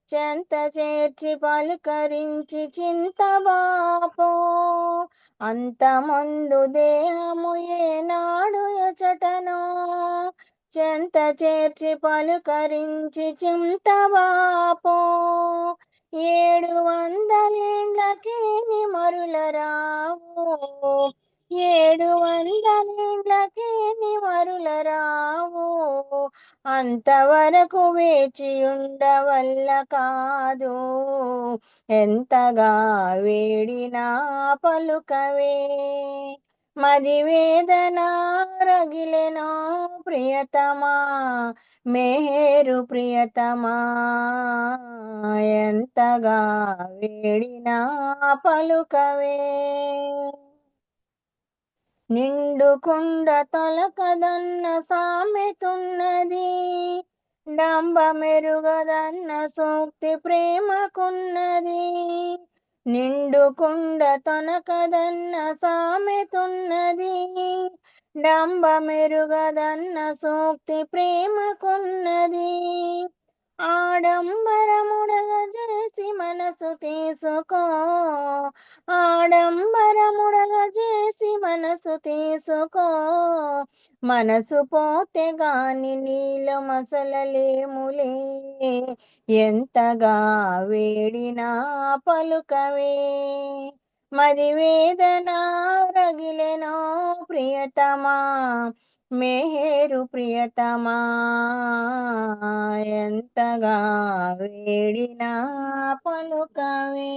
చెంత చేర్చి పలుకరించి చింతబాపో అంతమందు దేహము ఏనాడు ఎచటనో చెంత చేర్చి పలుకరించి చింతబాపో 700 ఏళ్ళకి మరుల రావు 700 ఏళ్ళకి మరుల రావు అంతవరకు వేచి ఉండవల్ల కాదు ఎంతగా వేడినా పలుకవే మది వేదన రగిలెనో ప్రియతమా మేరు ప్రియతమా ఎంతగా వేడినా పలుకవే నిండు కుండ తొలకదన్న సామెతున్నది డంబ మెరుగదన్న సూక్తి ప్రేమకున్నది నిండు కుండ తొనకదన్న సామెతున్నది డంబ మెరుగదన్న సూక్తి ప్రేమకున్నది ఆడంబరముడగ చేసి మనసు తీసుకో ఆడంబరముడగ చేసి మనసు తీసుకో మనసు పోతే గాని నీలో మసలలేములే ఎంతగా వేడినా పలుకవే మది వేదన రగిలెనో ప్రియతమా మెహేరు ప్రియతమా ఎంతగా వేడినా పలుకవే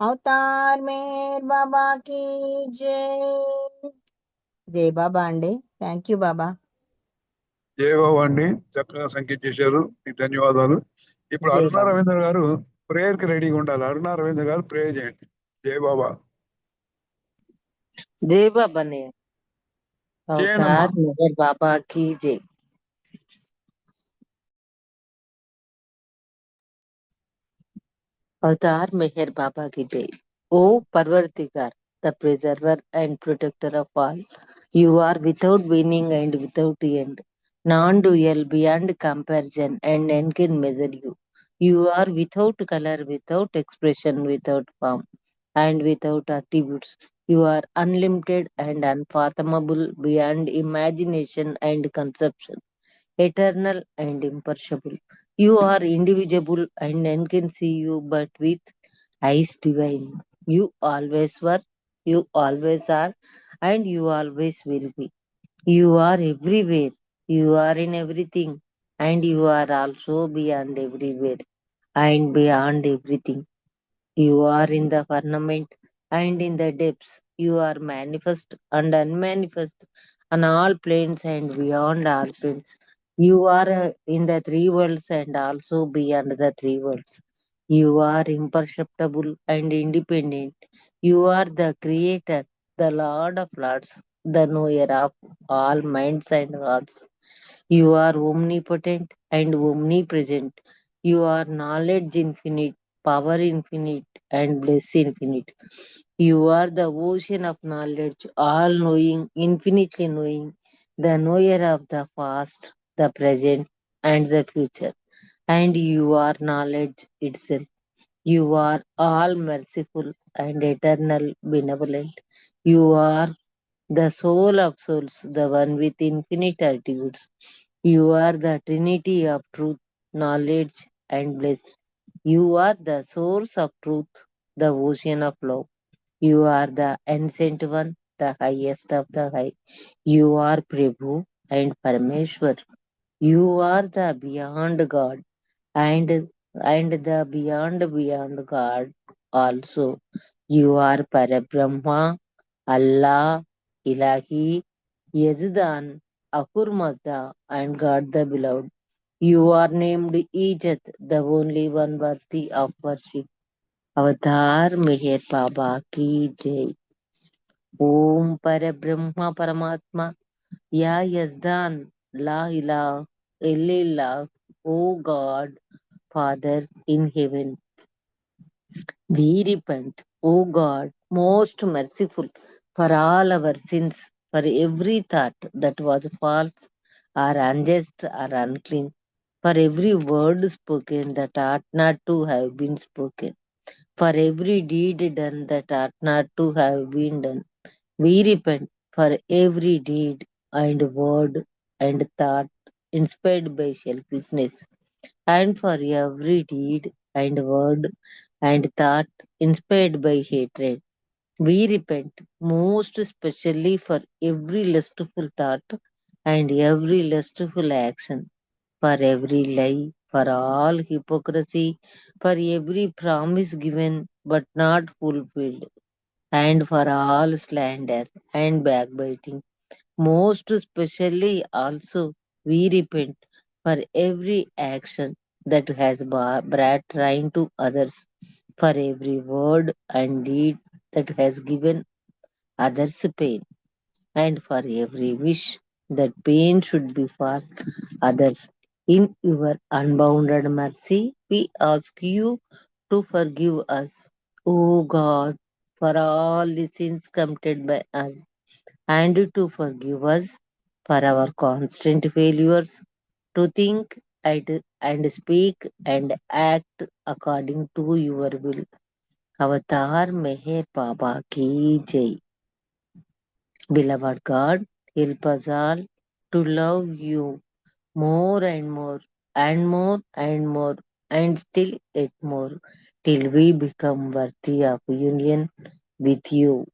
అవతార్ మేర్ బాబాకి జై. జై బాబా అండి. థ్యాంక్ యూ బాబా. జయబాబు అండి, చక్కగా సంకేత చేశారు, మీకు ధన్యవాదాలు. ఇప్పుడు జై అరుణ బాబా. రవీంద్ర గారు ప్రేయర్ కి రెడీగా ఉండాలి. అరుణ రవీంద్ర గారు ప్రేయర్ చేయండి. జయ బాబా. जय बाबा ने చేయనమ్మా. अवतार मेहर बाबा की जय. अवतार मेहर बाबा की जय. O Parvartikar, the preserver and protector of all, you are without beginning and without end, non-dual, beyond comparison, and none can measure you. You are without color, without expression, without form, and without attributes. You are unlimited and unfathomable, beyond imagination and conception, eternal and imperishable. You are indivisible and none can see you but with eyes divine. You always were, you always are, and you always will be. You are everywhere, you are in everything, and you are also beyond everywhere and beyond everything. You are in the firmament and in the depths. You are manifest and unmanifest on all planes and beyond all planes. You are in the three worlds and also beyond the three worlds. You are imperceptible and independent. You are the creator, the Lord of Lords, the knower of all minds and hearts. You are omnipotent and omnipresent. You are knowledge infinite, power infinite, and bliss infinite. You are the ocean of knowledge, all knowing, infinitely knowing, the knower of the past, the present, and the future. And you are knowledge itself. You are all merciful and eternal benevolent. You are the soul of souls, the one with infinite attributes. You are the trinity of truth, knowledge, and bliss. You are the source of truth, the ocean of love. You are the ancient one, the highest of the high. You are Prabhu and Parameshwar. You are the beyond God and the beyond God also. You are Parabrahma, Allah, Ilahi, Yazdan, Akur Mazda, and God the Beloved. You are named Ijat, the only one worthy of worship. Avatar Meher Baba ki jai. Om Parabrahma Paramatma, Ya Yazdan, La Ilaha Illallah, O God, Father in heaven. We repent, O God, most merciful, for all our sins, for every thought that was false or unjust or unclean, for every word spoken that ought not to have been spoken, for every deed done that ought not to have been done. We repent for every deed and word and thought inspired by selfishness, and for every deed and word and thought inspired by hatred. We repent most especially for every lustful thought and every lustful action, for every lie, for all hypocrisy, for every promise given but not fulfilled, and for all slander and backbiting. Most especially also, we repent for every action that has brought ruin to others, for every word and deed that has given others pain, and for every wish that pain should befall others. In your unbounded mercy, we ask you to forgive us, O God, for all the sins committed by us, and to forgive us for our constant failures to think and speak and act according to your will. Avatar Meher Baba ki jai. Beloved God, help us all to love you more and more and more and more and still yet more till we become worthy of union with you.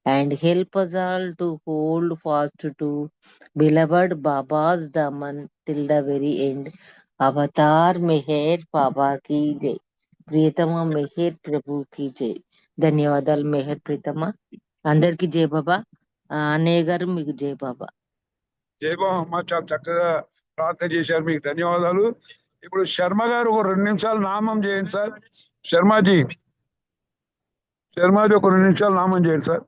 and help us all to hold fast to beloved Baba's daman till the very end. Avatar Meher Baba ki jai. ప్రియతమ మెహర్ ప్రభు కి జై. ధన్యవాదాలు మెహర్ ప్రీతమ. అందరికి జై బాబా. అన్నయ్య గారు మీకు జై బాబా. జై బాబా అమ్మ, చాలా చక్కగా ప్రార్థన చేశారు, మీకు ధన్యవాదాలు. ఇప్పుడు శర్మ గారు ఒక 2 నిమిషాలు నామం చేయండి సార్. శర్మాజీ ఒక 2 నిమిషాలు నామం చేయండి సార్.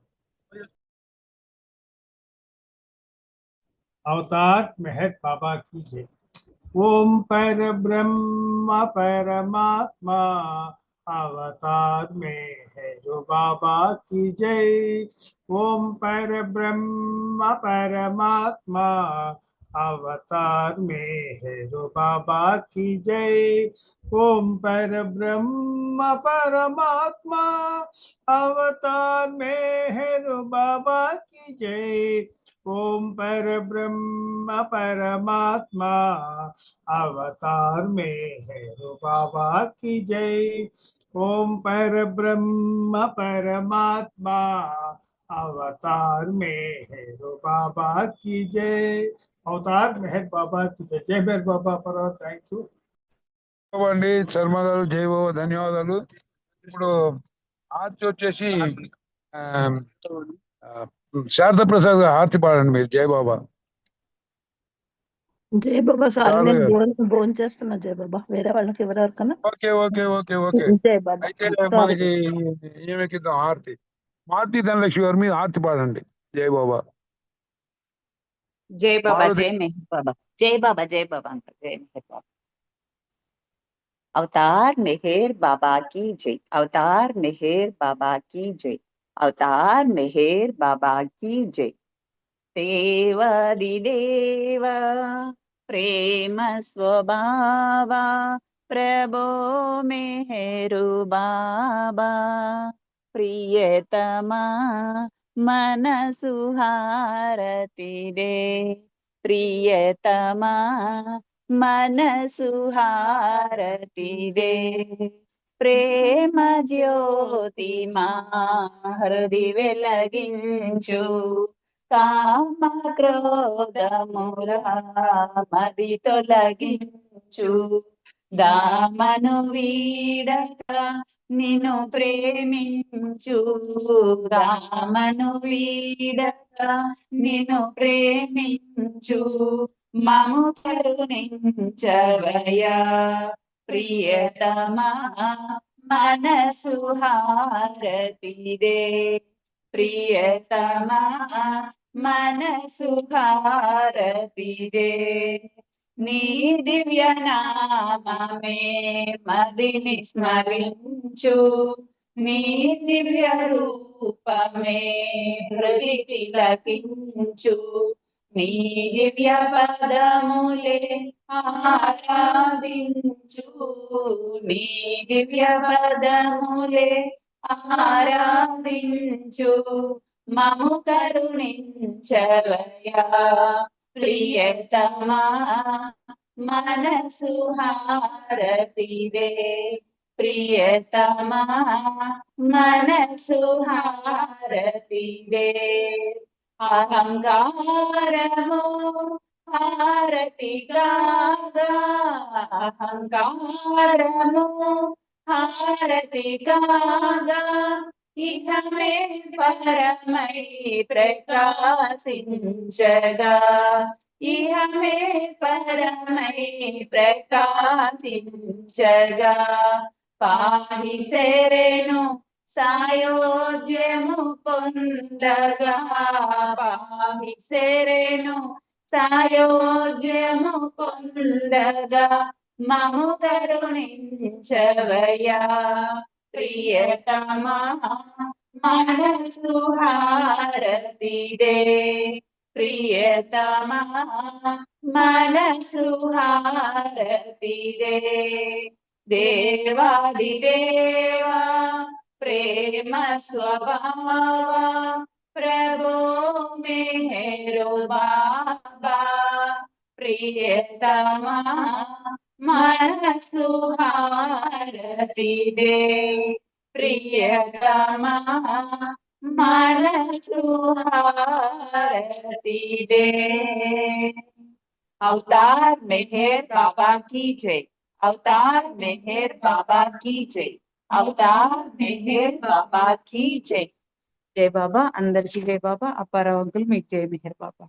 अवतार मेहर बाबा की जय। ओम पर ब्रह्म परमात्मा अवतार में है जो बाबा की जय। ओम पर ब्रह्म परमात्मा अवतार में है जो बाबा की जय। ओम पर ब्रह्म परमात्मा अवतार में है जो बाबा की जय। ओम पर ब्रह्म परमात्मा अवतार में है रो बाबा की जय। ओम पर ब्रह्म परमात्मा अवतार में है रो बाबा की जय। अवतार मेहर बाबा की जय। जय मेहर बाबा पर థ్యాంక్ యూ అండి శర్మ గారు, జై బాబా, ధన్యవాదాలు. ఇప్పుడు ఆర్తి వచ్చేసి శారదా ప్రసాద్ గారు ఆర్తి పాడండి మీరు. జై బాబా. జై బాబా. సారీ, శారదా నేను గారు. భోజనం చేస్తున్నా. జై బాబా. వేరే వాళ్ళకి ఎవరెవరికన్నా ఓకే ఓకే ఓకే ఓకే జై బాబా. అయితే సారీ. మనకి ఏమెక్కిద్దాం ఆర్తి. మారుతి ధనలక్ష్మి గారు మీరు ఆర్తి పాడండి. జై బాబా. జై బాబా, మారుతి. జై మెహర్ బాబా. జై బాబా, జై బాబా అంట. జై మెహర్ బాబా. अवतार मेहर बाबा की जय। अवतार मेहर बाबा की जय। अवतार मेहर बाबा की जय। देवादिदेव प्रेम स्वभावा प्रभो मेहरु बाबा। प्रियतमा मनसु हारति दे। प्रियतमा मनसु हारति दे। ప్రేమ జ్యోతి మా హృది వెలగించు। కామ క్రోధముల మది తొలగించు। దామను వీడక నిన్ను ప్రేమించు। దామను వీడక నిన్ను ప్రేమించు। మము కరుణించవయ్యా ప్రియతమా మనసు హారతి దే। ప్రియతమా మనసు హారతి దే। నీ దివ్య నామమే మదిని స్మరించు। నీ దివ్య రూపమే హృది తిలకించు। నీ దివ్య పదములే ఆరాధించు। నీ దివ్య పదములే ఆరాధించు। మము కరుణించవయ్యా ప్రియతమా మనసు హారతి దే। ప్రియతమా మనసు హారతి దే। అహంకారము హారతి కాగా। అహంకారము హారతి కాగా। ఇహమే పరమై ప్రకాశించగా। ఇహమే పరమై ప్రకాశించగా। పాహి శరణు సాయోజ్యము పొందగా। పాహి శరణు సాయోజ్యము పొందగా। మము కరుణించవయ్యా ప్రియతమా మనసు హారతి దే। ప్రియతమా మనసు హారతి దే। దేవాదిదేవా ప్రేమ స్వభావా ప్రభో మెహరు బాబా। ప్రియతమా మనసు హారతి దే। ప్రియతమా మనసు హారతి దే अवतार मेहर बाबा की जय अवतार मेहर बाबा की जय अवतार मेहर बाबा की जय जय बाबा अंदर की जय बाबा अपर अंकुल మీకు జై మెహర్ బాబా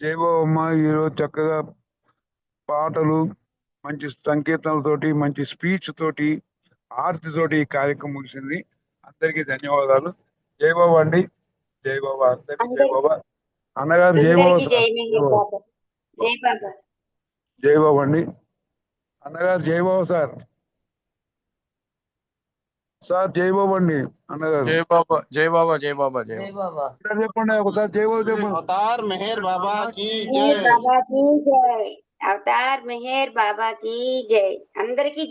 జై బాబమ్మ. ఈరోజు చక్కగా పాటలు, మంచి సంకీర్తనలతోటి, మంచి స్పీచ్ తోటి, ఆర్తి తోటి ఈ కార్యక్రమం ముగిసింది. అందరికీ ధన్యవాదాలు. జై బాబా అండి. జై బాబా. అందరికీ జై బాబా. అన్నగారు జై బాబా అందరికి జై సార్. మెహర్ బాబా. జై బాబా. జై బాబా అండి. అన్నగారు జై బాబా సార్. సార్ జై బాబా అండి. అన్నగారు జై బాబా జై బాబా జై బాబా జై జై బాబా. బాబా ఒకసారి చెప్పండి, ఒకసారి జై బాబా చెప్పండి. अवतार मेहर बाबा की మెహర్ जय। బాబా की जय. అవతార్ మెహర్ బాబా की जय. అందరికి